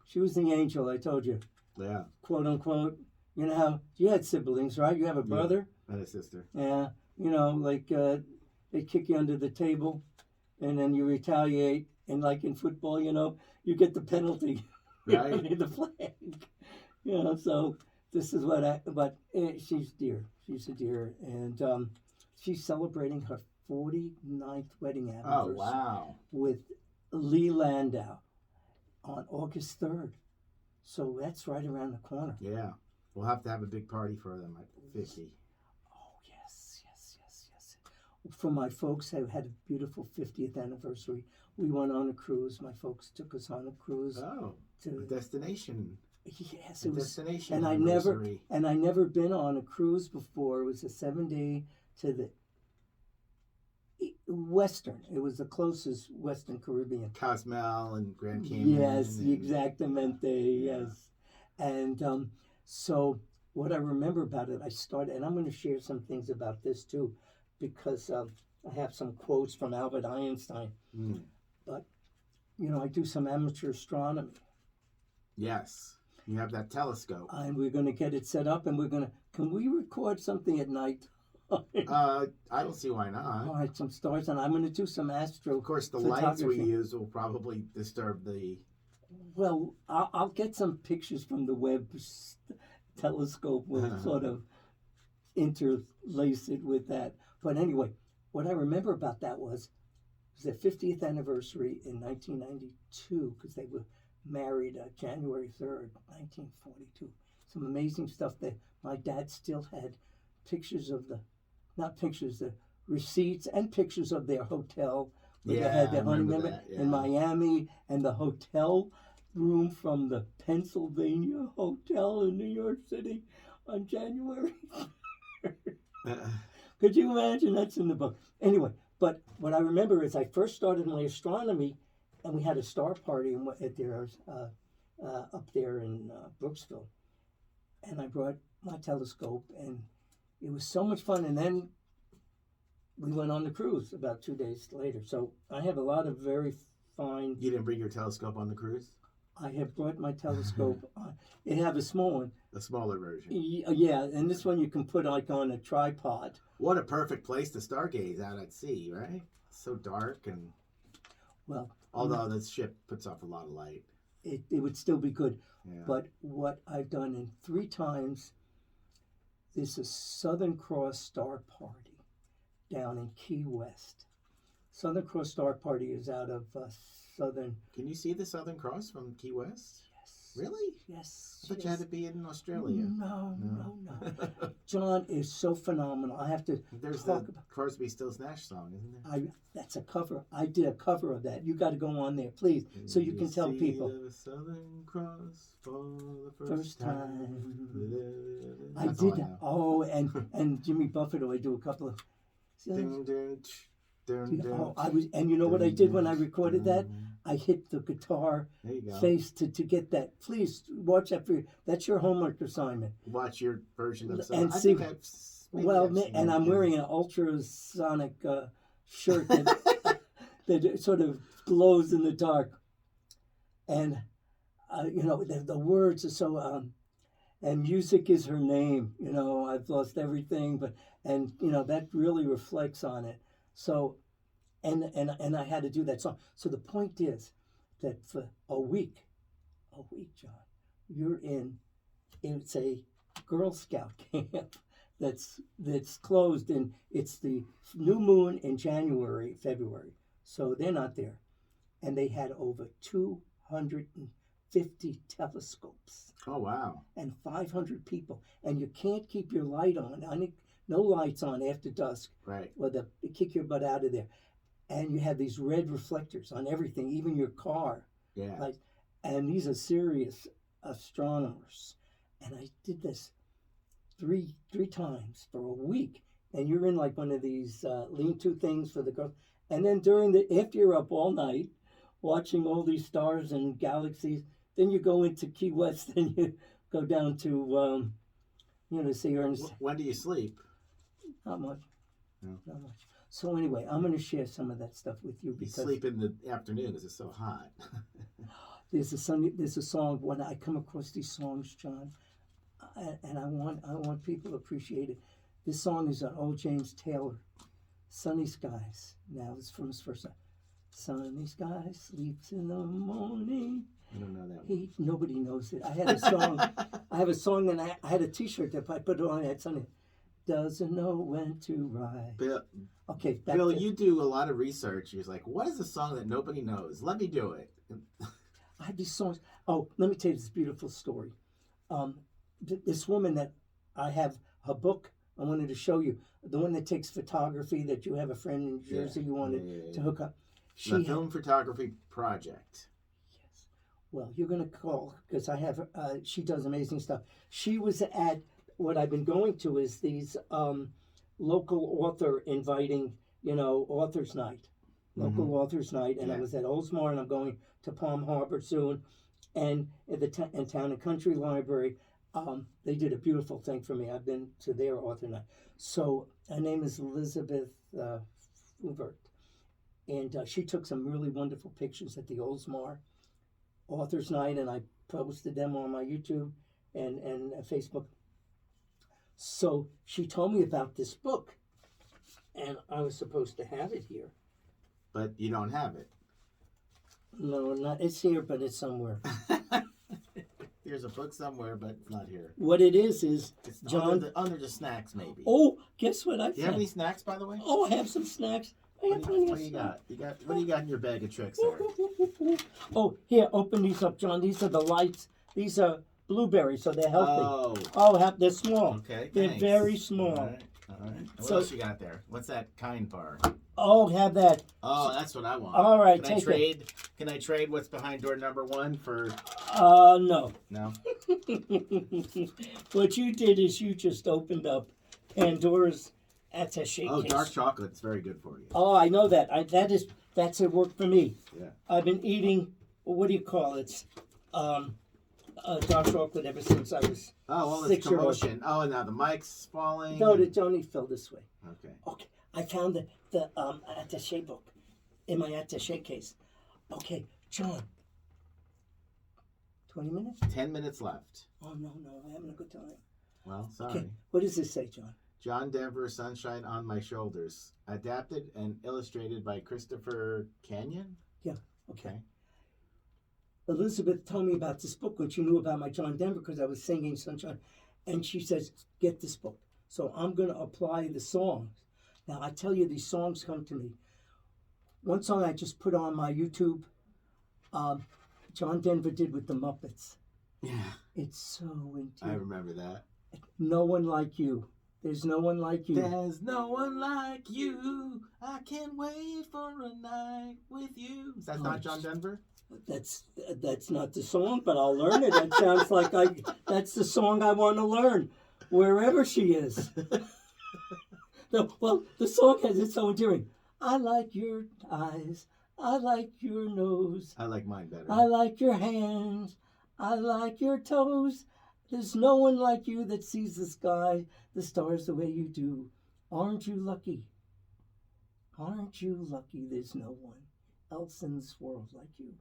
She was the angel, I told you. Yeah. Quote unquote. You know how you had siblings, right? You have a brother. Yeah, and a sister. Yeah. They kick you under the table, and then you retaliate. And like in football, you get the penalty. Right. The flag. So this is but she's dear. She's a dear. And she's celebrating her 49th wedding anniversary. Oh, wow. With Lee Landau on August 3rd. So that's right around the corner. Yeah. We'll have to have a big party for them at 50. Oh, yes. For my folks who had a beautiful 50th anniversary, we went on a cruise. My folks took us on a cruise. Oh, a destination. Yes, it was. Destination and anniversary. I never been on a cruise before. It was a 7-day to the Western. It was the closest Western Caribbean. Cozumel and Grand Cayman. Yes, exactamente, yes. And so what I remember about it, I started, and I'm going to share some things about this too, because I have some quotes from Albert Einstein. But, I do some amateur astronomy. Yes. You have that telescope. And we're going to get it set up, and can we record something at night? I don't see why not. All right, some stars, and I'm going to do some astro. Of course, the lights we use will probably disturb the. Well, I'll get some pictures from the Webb telescope. We'll sort of interlace it with that. But anyway, what I remember about that was their 50th anniversary in 1992, because they were married January 3rd, 1942. Some amazing stuff that my dad still had pictures of the receipts and pictures of their hotel where they had their honeymoon in Miami, and the hotel room from the Pennsylvania Hotel in New York City on January 3rd. Could you imagine? That's in the book. Anyway, but what I remember is I first started my astronomy, and we had a star party at theirs up there in Brooksville. And I brought my telescope, and it was so much fun. And then we went on the cruise about 2 days later. So I have a lot of very fine... You didn't bring your telescope on the cruise? I have brought my telescope on. It have a small one. A smaller version. Yeah, and this one you can put on a tripod. What a perfect place to stargaze out at sea, right? So dark and... Well... Although this ship puts off a lot of light. it would still be good. Yeah. But what I've done in 3 times, there's a Southern Cross Star Party down in Key West. Southern Cross Star Party is out of Southern. Can you see the Southern Cross from Key West? Yes. Really? Yes. I thought you had to be in Australia. No. John is so phenomenal. I have to There's talk the about. Crosby, Stills, Nash song, isn't there? That's a cover. I did a cover of that. You got to go on there, please, so you can tell people. The Southern Cross for the First time. I That's all did. know. Oh, and Jimmy Buffett. I do a couple of. Ding, ding, ding, ding. Oh, I was, and you know what I did when I recorded that? I hit the guitar There you go. face to get that. Please watch that that's your homework assignment. Watch your version of And I see- think Well, I've seen and it. I'm wearing an ultrasonic shirt that, that sort of glows in the dark. And, the words are so, and music is her name. I've lost everything, and that really reflects on it. So, and I had to do that song. So the point is that for a week, John, you're it's a Girl Scout camp that's closed, and it's the new moon in February. So they're not there. And they had over 250 telescopes. Oh, wow. And 500 people. And you can't keep your light on. No lights on after dusk. Right. Well, they kick your butt out of there. And you have these red reflectors on everything, even your car. Yeah. And these are serious astronomers. And I did this three times for a week. And you're in like one of these lean-to things for the girls. And then after you're up all night watching all these stars and galaxies, then you go into Key West and you go down to, see Ernest. When do you sleep? Not much. No. Not much. So anyway, I'm going to share some of that stuff with you You because sleep in the afternoon because it's so hot. there's a song when I come across these songs, John, and I want people to appreciate it. This song is an old James Taylor, "Sunny Skies." Now it's from his first song. Sunny skies, sleeps in the morning. I don't know that one. Nobody knows it. I had a song. I have a song, and I had a T-shirt that I put on. It Sunny. Doesn't know when to ride. Bill, Okay, you do a lot of research. You're like, what is a song that nobody knows? Let me do it. I have these songs. Oh, let me tell you this beautiful story. This woman that I have her book. I wanted to show you the one that takes photography. That you have a friend in Jersey you wanted to hook up. The Film Photography Project. Yes. Well, you're gonna call because I have. She does amazing stuff. She was at what I've been going to is these local author inviting, authors night, local authors night, and I was at Oldsmar, and I'm going to Palm Harbor soon, and at the Town and Country Library. They did a beautiful thing for me. I've been to their author night. So her name is Elizabeth Fuvert, and she took some really wonderful pictures at the Oldsmar Authors Night, and I posted them on my YouTube and Facebook. So she told me about this book, and I was supposed to have it here. But you don't have it. No, it's here, but it's somewhere. There's a book somewhere, but it's not here. What it is It's John. under the snacks, maybe. Oh, guess what I found? Do you have any snacks, by the way? Oh, I have some snacks. I have plenty What of do you snacks. got? What do you got in your bag of tricks there? Oh, here, open these up, John. These are the lights. These are blueberries, so they're healthy. They're small. Okay, They're thanks. very small. All right. What So- else you got there? What's that kind bar? Oh, have that. Oh, that's what I want. All right, Can I take trade? Can I trade what's behind door number 1 for? No. No. What you did is you just opened up Pandora's attaché Oh, case. dark chocolate. It's very good for you. Oh, I know that. That's it worked for me. Yeah. I've been eating. What do you call it? Dark chocolate ever since I was. Oh, well, it's 6-year-old. commotion. Oh, now the mic's falling. No, it only fell this way. Okay. Okay, I found the attaché book in my attaché case. Okay, John. 20 minutes? 10 minutes left. Oh no, I'm having a good time. Well, sorry. Okay, what does this say, John? John Denver, Sunshine on My Shoulders. Adapted and illustrated by Christopher Canyon. Yeah. Okay. Elizabeth told me about this book when she knew about my John Denver because I was singing Sunshine. And she says, get this book. So I'm going to apply the songs. Now, I tell you, these songs come to me. One song I just put on my YouTube, John Denver did with the Muppets. Yeah. It's so endearing. I remember that. No one like you. There's no one like you. There's no one like you. I can't wait for a night with you. Is that not John Denver? That's not the song, but I'll learn it. That sounds like that's the song I want to learn, wherever she is. No, well, the song has its own endearing. I like your eyes. I like your nose. I like mine better. I like your hands. I like your toes. There's no one like you that sees the sky, the stars the way you do. Aren't you lucky? Aren't you lucky there's no one else in this world like you?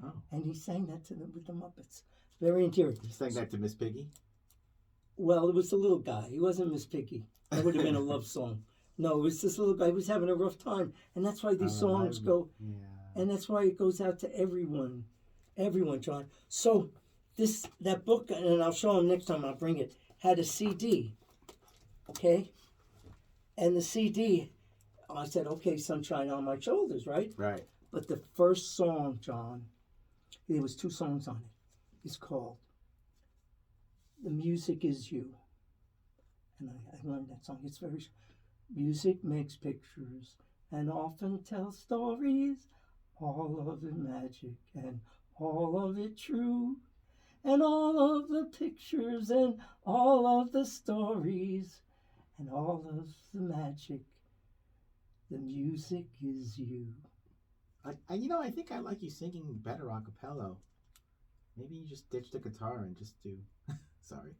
Oh. And he sang that to them with the Muppets. Very endearing. He sang that to Miss Piggy? Well, it was the little guy. He wasn't Miss Piggy. That would have been a love song. No, it was this little guy. He was having a rough time. And that's why these songs go. Yeah. And that's why it goes out to everyone. Everyone, John. So that book, and I'll show him next time I'll bring it, had a CD. Okay? And the CD, I said, okay, Sunshine on My Shoulders, right? Right. But the first song, John, there was 2 songs on it. It's called The Music Is You. And I learned that song. It's very... Music makes pictures and often tells stories, all of it magic and all of it true, and all of the pictures and all of the stories and all of the magic. The music is you. I think I like you singing better a cappella. Maybe you just ditch the guitar and just do... Sorry.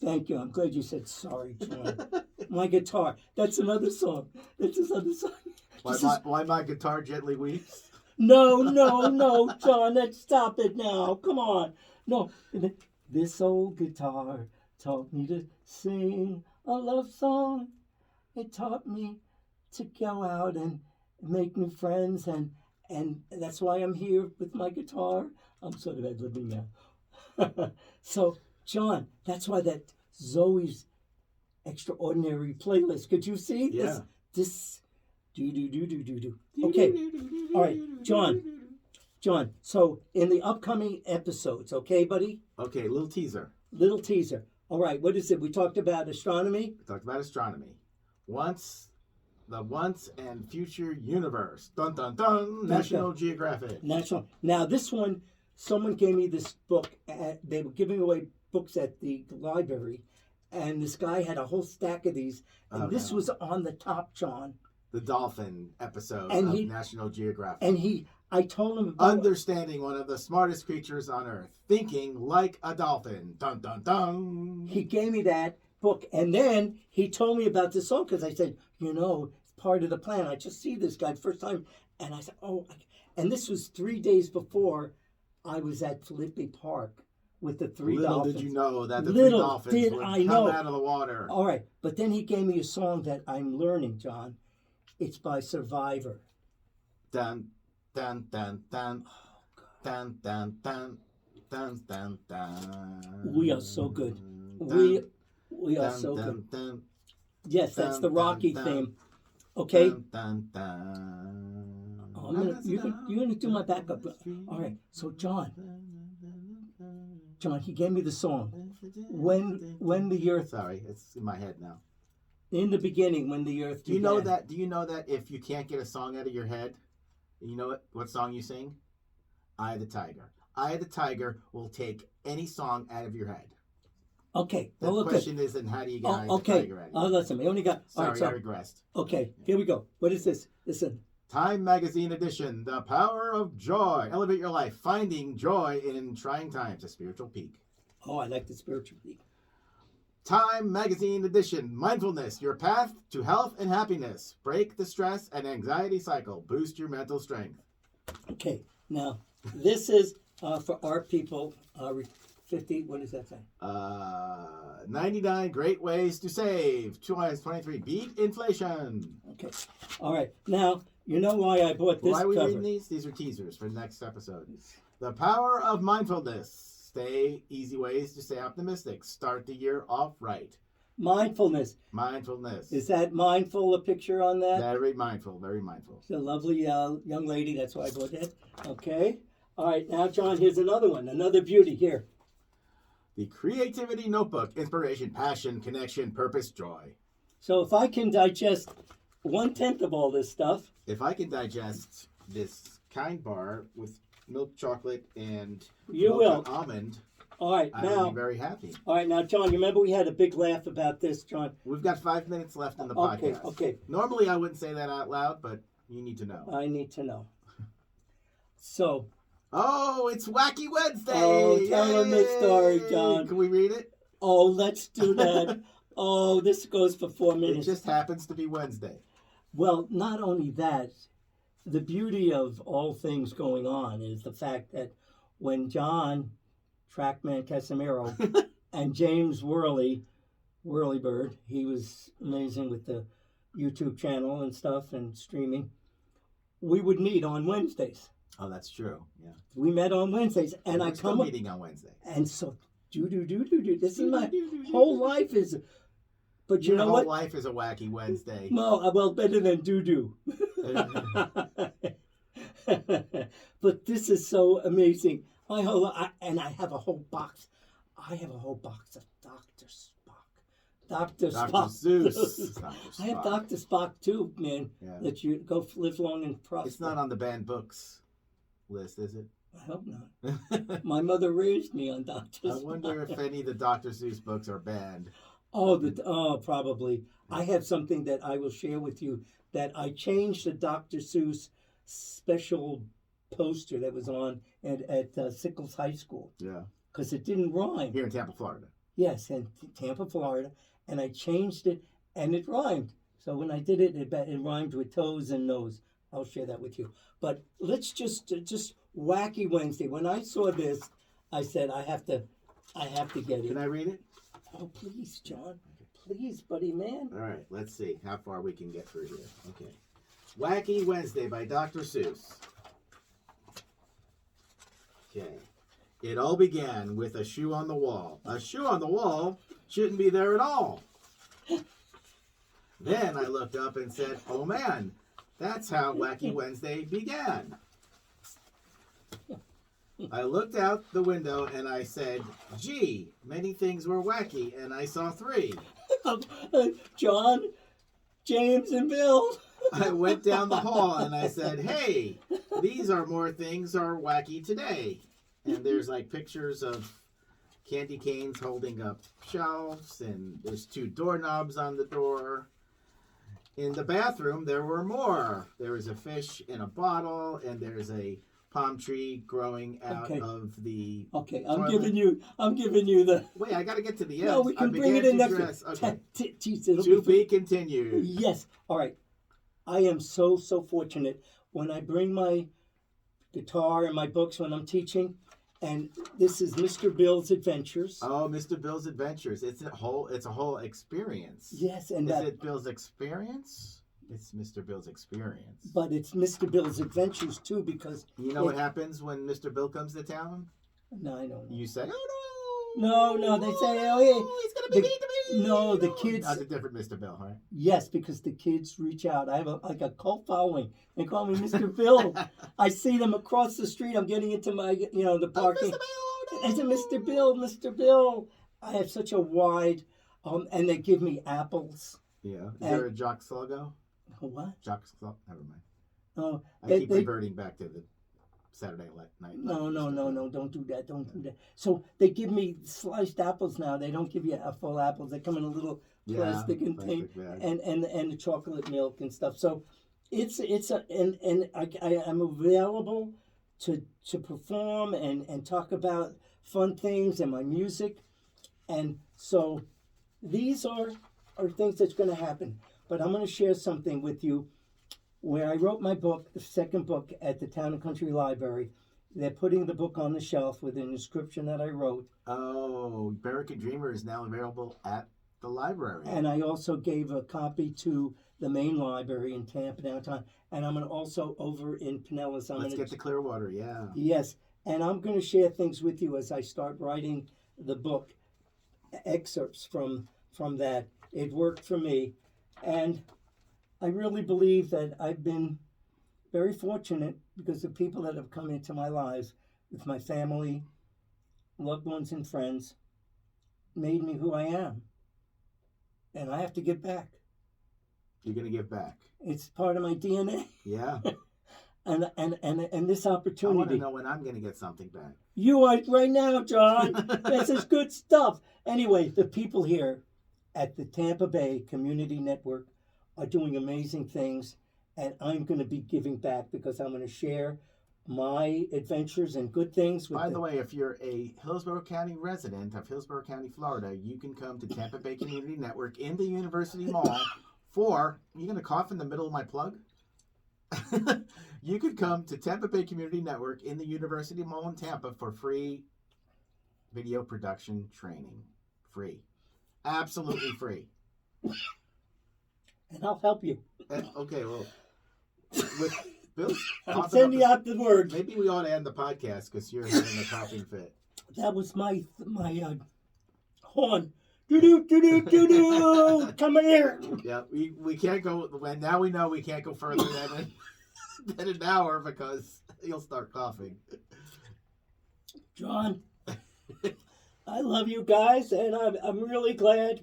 Thank you. I'm glad you said sorry, John. My guitar. That's another song. That's another song. Why my guitar gently weeps? No, John. Let's stop it now. Come on. No. This old guitar taught me to sing a love song. It taught me to go out and make new friends, and that's why I'm here with my guitar. I'm sort of ad-libbing now. So, John, that's why that Zoe's Extraordinary playlist. Could you see yeah. this? Do. Okay. All right, John. So in the upcoming episodes, okay, buddy? Okay, little teaser. All right, what is it? We talked about astronomy. The once and future universe. Dun dun dun. National Geographic. Now this one, someone gave me this book. They were giving away books at the library, and this guy had a whole stack of these, and this was on the top, John. The dolphin episode of National Geographic. And I told him about understanding one of the smartest creatures on Earth, thinking like a dolphin. Dun dun dun. He gave me that book, and then he told me about this song because I said, it's part of the plan. I just see this guy first time, and I said, and this was 3 days before I was at Felipe Park with the 3 dolphins. Little did you know that the 3 dolphins would come out of the water. All right, but then he gave me a song that I'm learning, John. It's by Survivor. Dun dun dun dun. Dun dun dun dun dun dun. We are so good. We are so good. Yes, that's the Rocky theme. Okay. You're gonna do my backup. All right. So John, he gave me the song. When the earth. Sorry, it's in my head now. In the beginning, when the earth. Do you know that? Do you know that if you can't get a song out of your head, you know what song you sing? Eye of the Tiger. Eye of the Tiger will take any song out of your head. Okay. The question isn't how do you get Eye of the Tiger out of your head? Listen, we only got. Sorry, I regressed. Okay, here we go. What is this? Listen. Time Magazine edition, The Power of Joy. Elevate your life, finding joy in trying times, a spiritual peak. Oh, I like the spiritual peak. Time Magazine edition, Mindfulness, your path to health and happiness. Break the stress and anxiety cycle. Boost your mental strength. Okay, now, this is for our people, 50, what does that say? 99 great ways to save. 23, beat inflation. Okay, all right. Now, you know why I bought this Why are we cover. reading these? These are teasers for the next episode. The power of mindfulness. Stay easy ways to stay optimistic. Start the year off right. Mindfulness. Mindfulness. Is that mindful, a picture on that? Very mindful, very mindful. She's a lovely young lady. That's why I bought that. Okay. All right. Now, John, here's another one. Another beauty here. The Creativity Notebook. Inspiration, passion, connection, purpose, joy. So if I can digest 1/10 of all this stuff. If I can digest this kind bar with milk chocolate and you will. Almond, all right, I now, will be very happy. All right, now, John, you remember we had a big laugh about this, John? We've got 5 minutes left in the podcast. Okay. Normally I wouldn't say that out loud, but you need to know. I need to know. So. Oh, it's Wacky Wednesday! Oh, tell them this story, John. Can we read it? Oh, let's do that. Oh, this goes for 4 minutes. It just happens to be Wednesday. Well, not only that, the beauty of all things going on is the fact that when John, Trackman Casimiro, and James Whirlybird, he was amazing with the YouTube channel and stuff and streaming, we would meet on Wednesdays. Oh, that's true. Yeah. We met on Wednesdays, and We're still meeting on Wednesday. And so, this is my whole life is. But you know what? Your whole life is a Wacky Wednesday. No, well, better than doo-doo. But this is so amazing. And I have a whole box. I have a whole box of Dr. Spock. Dr. Spock. Seuss. Dr. I have Dr. Spock too, man. Yeah. That you go live long and prosper. It's not on the banned books list, is it? I hope not. My mother raised me on Dr. Spock. I wonder if any of the Dr. Seuss books are banned. Probably. I have something that I will share with you that I changed the Dr. Seuss special poster that was on at Sickles High School. Yeah. Because it didn't rhyme. Here in Tampa, Florida. Yes, in Tampa, Florida. And I changed it, and it rhymed. So when I did it, it rhymed with toes and nose. I'll share that with you. But let's just Wacky Wednesday. When I saw this, I said, I have to get it. Can I read it? Oh, please, John. Please, buddy, man. All right, let's see how far we can get through here. Okay. Wacky Wednesday by Dr. Seuss. Okay. It all began with a shoe on the wall. A shoe on the wall shouldn't be there at all. Then I looked up and said, oh man, that's how Wacky Wednesday began. I looked out the window and I said, gee, many things were wacky, and I saw 3. John, James, and Bill. I went down the hall and I said, hey, these are more things are wacky today. And there's like pictures of candy canes holding up shelves, and there's 2 doorknobs on the door. In the bathroom, there were more. There was a fish in a bottle, and there's a palm tree growing out of the Okay, toilet. I'm giving you the... Wait, I got to get to the end. No, we can bring it in next week. Okay. To be continued. Yes. All right. I am so fortunate when I bring my guitar and my books when I'm teaching, and this is Mr. Bill's Adventures. Oh, Mr. Bill's Adventures. It's a whole experience. Yes, and is it Bill's Experience? It's Mr. Bill's Experience. But it's Mr. Bill's Adventures too, because you know what happens when Mr. Bill comes to town? No, I don't know. You say, oh no, they say, oh yeah, he's gonna be mean to me. No, the kids. That's a different Mr. Bill, right? Yes, because the kids reach out. I have a cult following. They call me Mr. Bill. I see them across the street. I'm getting into my, the parking. Oh, I said, Mr. Bill, Mr. Bill. I have such a wide, and they give me apples. Yeah. Is there a Jock Sluggo? What? Jock Sluggo? Never mind. No. I keep reverting back to the Saturday night. No, don't do that. Don't do that. So they give me sliced apples now. They don't give you a full apples. They come in a little plastic and thing, and the chocolate milk and stuff. So I'm available to perform and talk about fun things and my music, and so these are things that's going to happen. But I'm going to share something with you. Where I wrote my book, the second book, at the Town and Country Library, they're putting the book on the shelf with an inscription that I wrote. Oh, American Dreamer is now available at the library. And I also gave a copy to the main library in Tampa downtown. And I'm going to also over in Pinellas. Let's get to Clearwater, yeah. Yes. And I'm going to share things with you as I start writing the book, excerpts from that. It worked for me, and I really believe that I've been very fortunate because the people that have come into my lives, with my family, loved ones, and friends, made me who I am, and I have to give back. You're gonna give back. It's part of my DNA. Yeah. And this opportunity. I want to know when I'm gonna get something back. You are right now, John. This is good stuff. Anyway, the people here at the Tampa Bay Community Network are doing amazing things, and I'm going to be giving back because I'm going to share my adventures and good things with By the way, if you're a Hillsborough County resident of Hillsborough County, Florida, you can come to Tampa Bay Community Network in the University Mall for, you going to cough in the middle of my plug? You could come to Tampa Bay Community Network in the University Mall in Tampa for free video production training. Free. Absolutely free. And I'll help you. Okay, well, with Bill, I'm sending out the word. Maybe we ought to end the podcast because you're having a coughing fit. That was my horn. Do-do-do-do-do-do. Come here. Yeah, we can't go. Now we know we can't go further than an hour because you'll start coughing. John, I love you guys, and I'm really glad.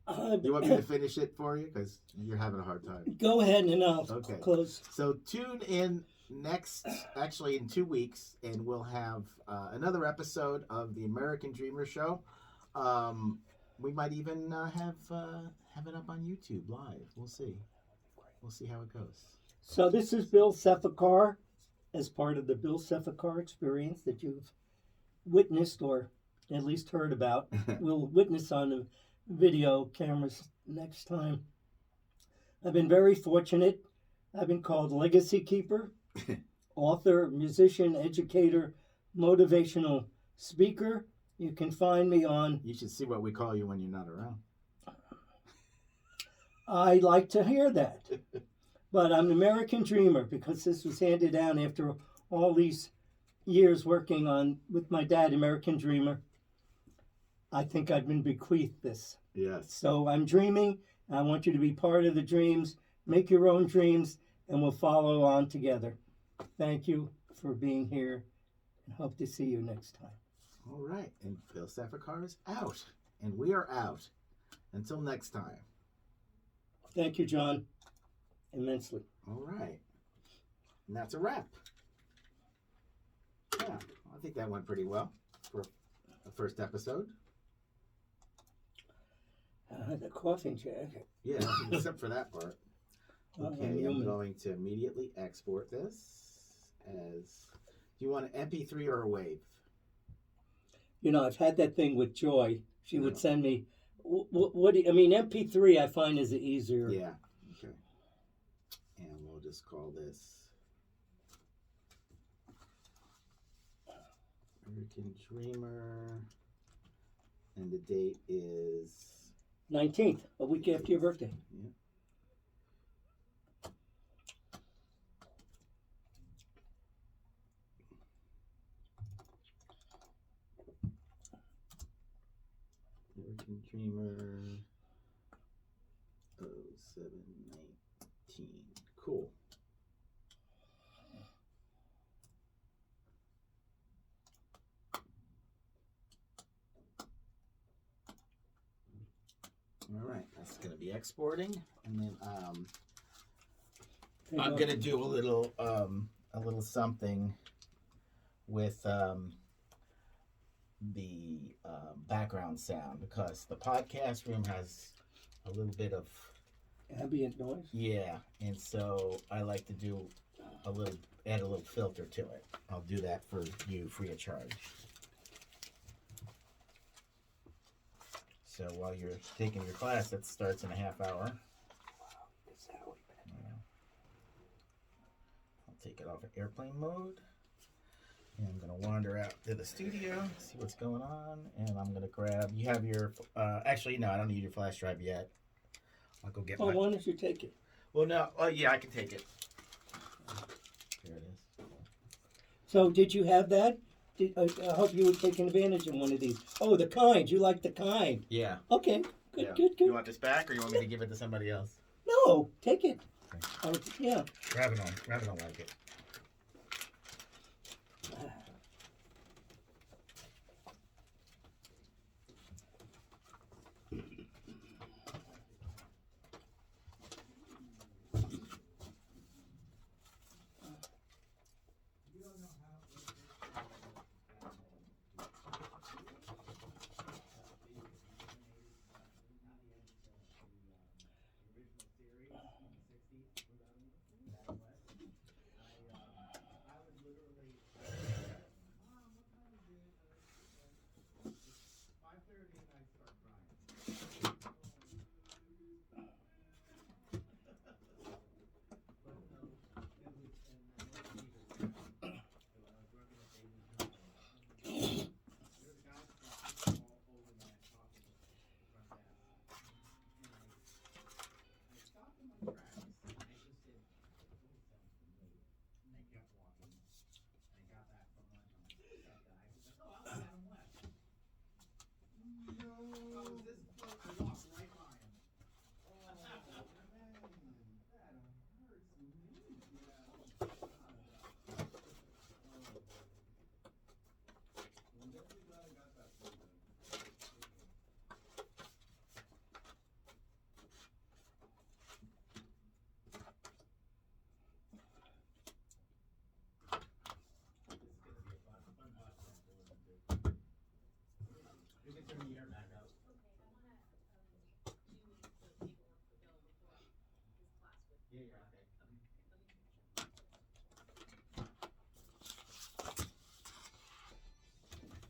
You want me to finish it for you? Because you're having a hard time. Go ahead and I'll close. So tune in in 2 weeks, and we'll have another episode of the American Dreamer Show. We might even have it up on YouTube live. We'll see. We'll see how it goes. So this is Bill Sefekar, as part of the Bill Sefekar experience that you've witnessed or at least heard about. We'll witness on the video cameras next time. I've been very fortunate. I've been called Legacy Keeper, author, musician, educator, motivational speaker. You can find me on... You should see what we call you when you're not around. I like to hear that. But I'm an American Dreamer because this was handed down after all these years working with my dad, American Dreamer. I think I've been bequeathed this. Yes. So I'm dreaming. I want you to be part of the dreams. Make your own dreams, and we'll follow on together. Thank you for being here, and hope to see you next time. All right. And Bill Sefekar is out, and we are out. Until next time. Thank you, John, immensely. All right. And that's a wrap. Yeah, I think that went pretty well for a first episode. The coughing jacket. Yeah, except for that part. Okay, I'm going to immediately export this as... Do you want an MP3 or a WAV? You know, I've had that thing with Joy. She would send me... What do you, I mean, MP3 I find is easier. Yeah, okay. And we'll just call this American Dreamer. And the date is... 19th, a week after your birthday. Yeah. American Dreamer 0719. Cool. All right, that's going to be exporting, and then I'm going to do a little something with the background sound, because the podcast room has a little bit of ambient noise. Yeah, and so I like to do add a little filter to it. I'll do that for you free of charge. So while you're taking your class, that starts in a half hour. I'll take it off of airplane mode. And I'm going to wander out to the studio, see what's going on. And I'm going to grab, you have your, actually, no, I don't need your flash drive yet. I'll go get why don't you take it? Well, no, yeah, I can take it. Here it is. So did you have that? I hope you were taking advantage of one of these. Oh, the kind. You like the kind. Yeah. Okay. Good, Yeah. good. You want this back, or you want me to give it to somebody else? No, take it. Okay. Yeah. Rabbit don't like it.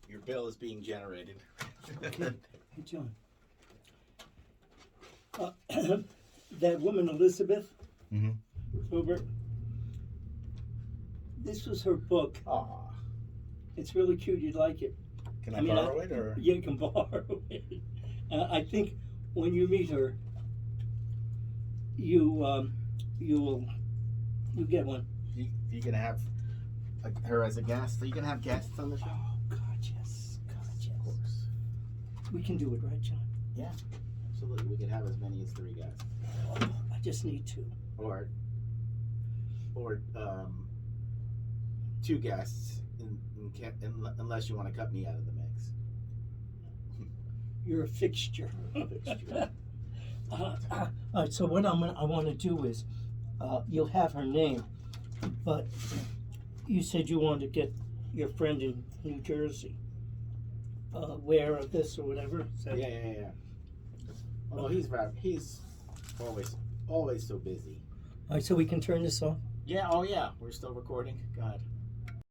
Your bill is being generated. Okay. Hey, John. That woman, Elizabeth Hubert, this was her book. Aw. It's really cute. You'd like it. Can I borrow it, or? Yeah, you can borrow it. I think when you meet her, you get one. You can have her as a guest. Are you gonna have guests on the show? Oh God, yes. God, yes. Of course. We can do it, right, John? Yeah, absolutely. We could have as many as 3 guests, Oh, I just need 2. or 2 guests, unless you want to cut me out of the mix. You're a fixture. Fixture. All right. So what I want to do is, you'll have her name, but you said you wanted to get your friend in New Jersey aware of this or whatever. Yeah. Well, he's always so busy. All right. So we can turn this off. Yeah. Oh yeah. We're still recording. God.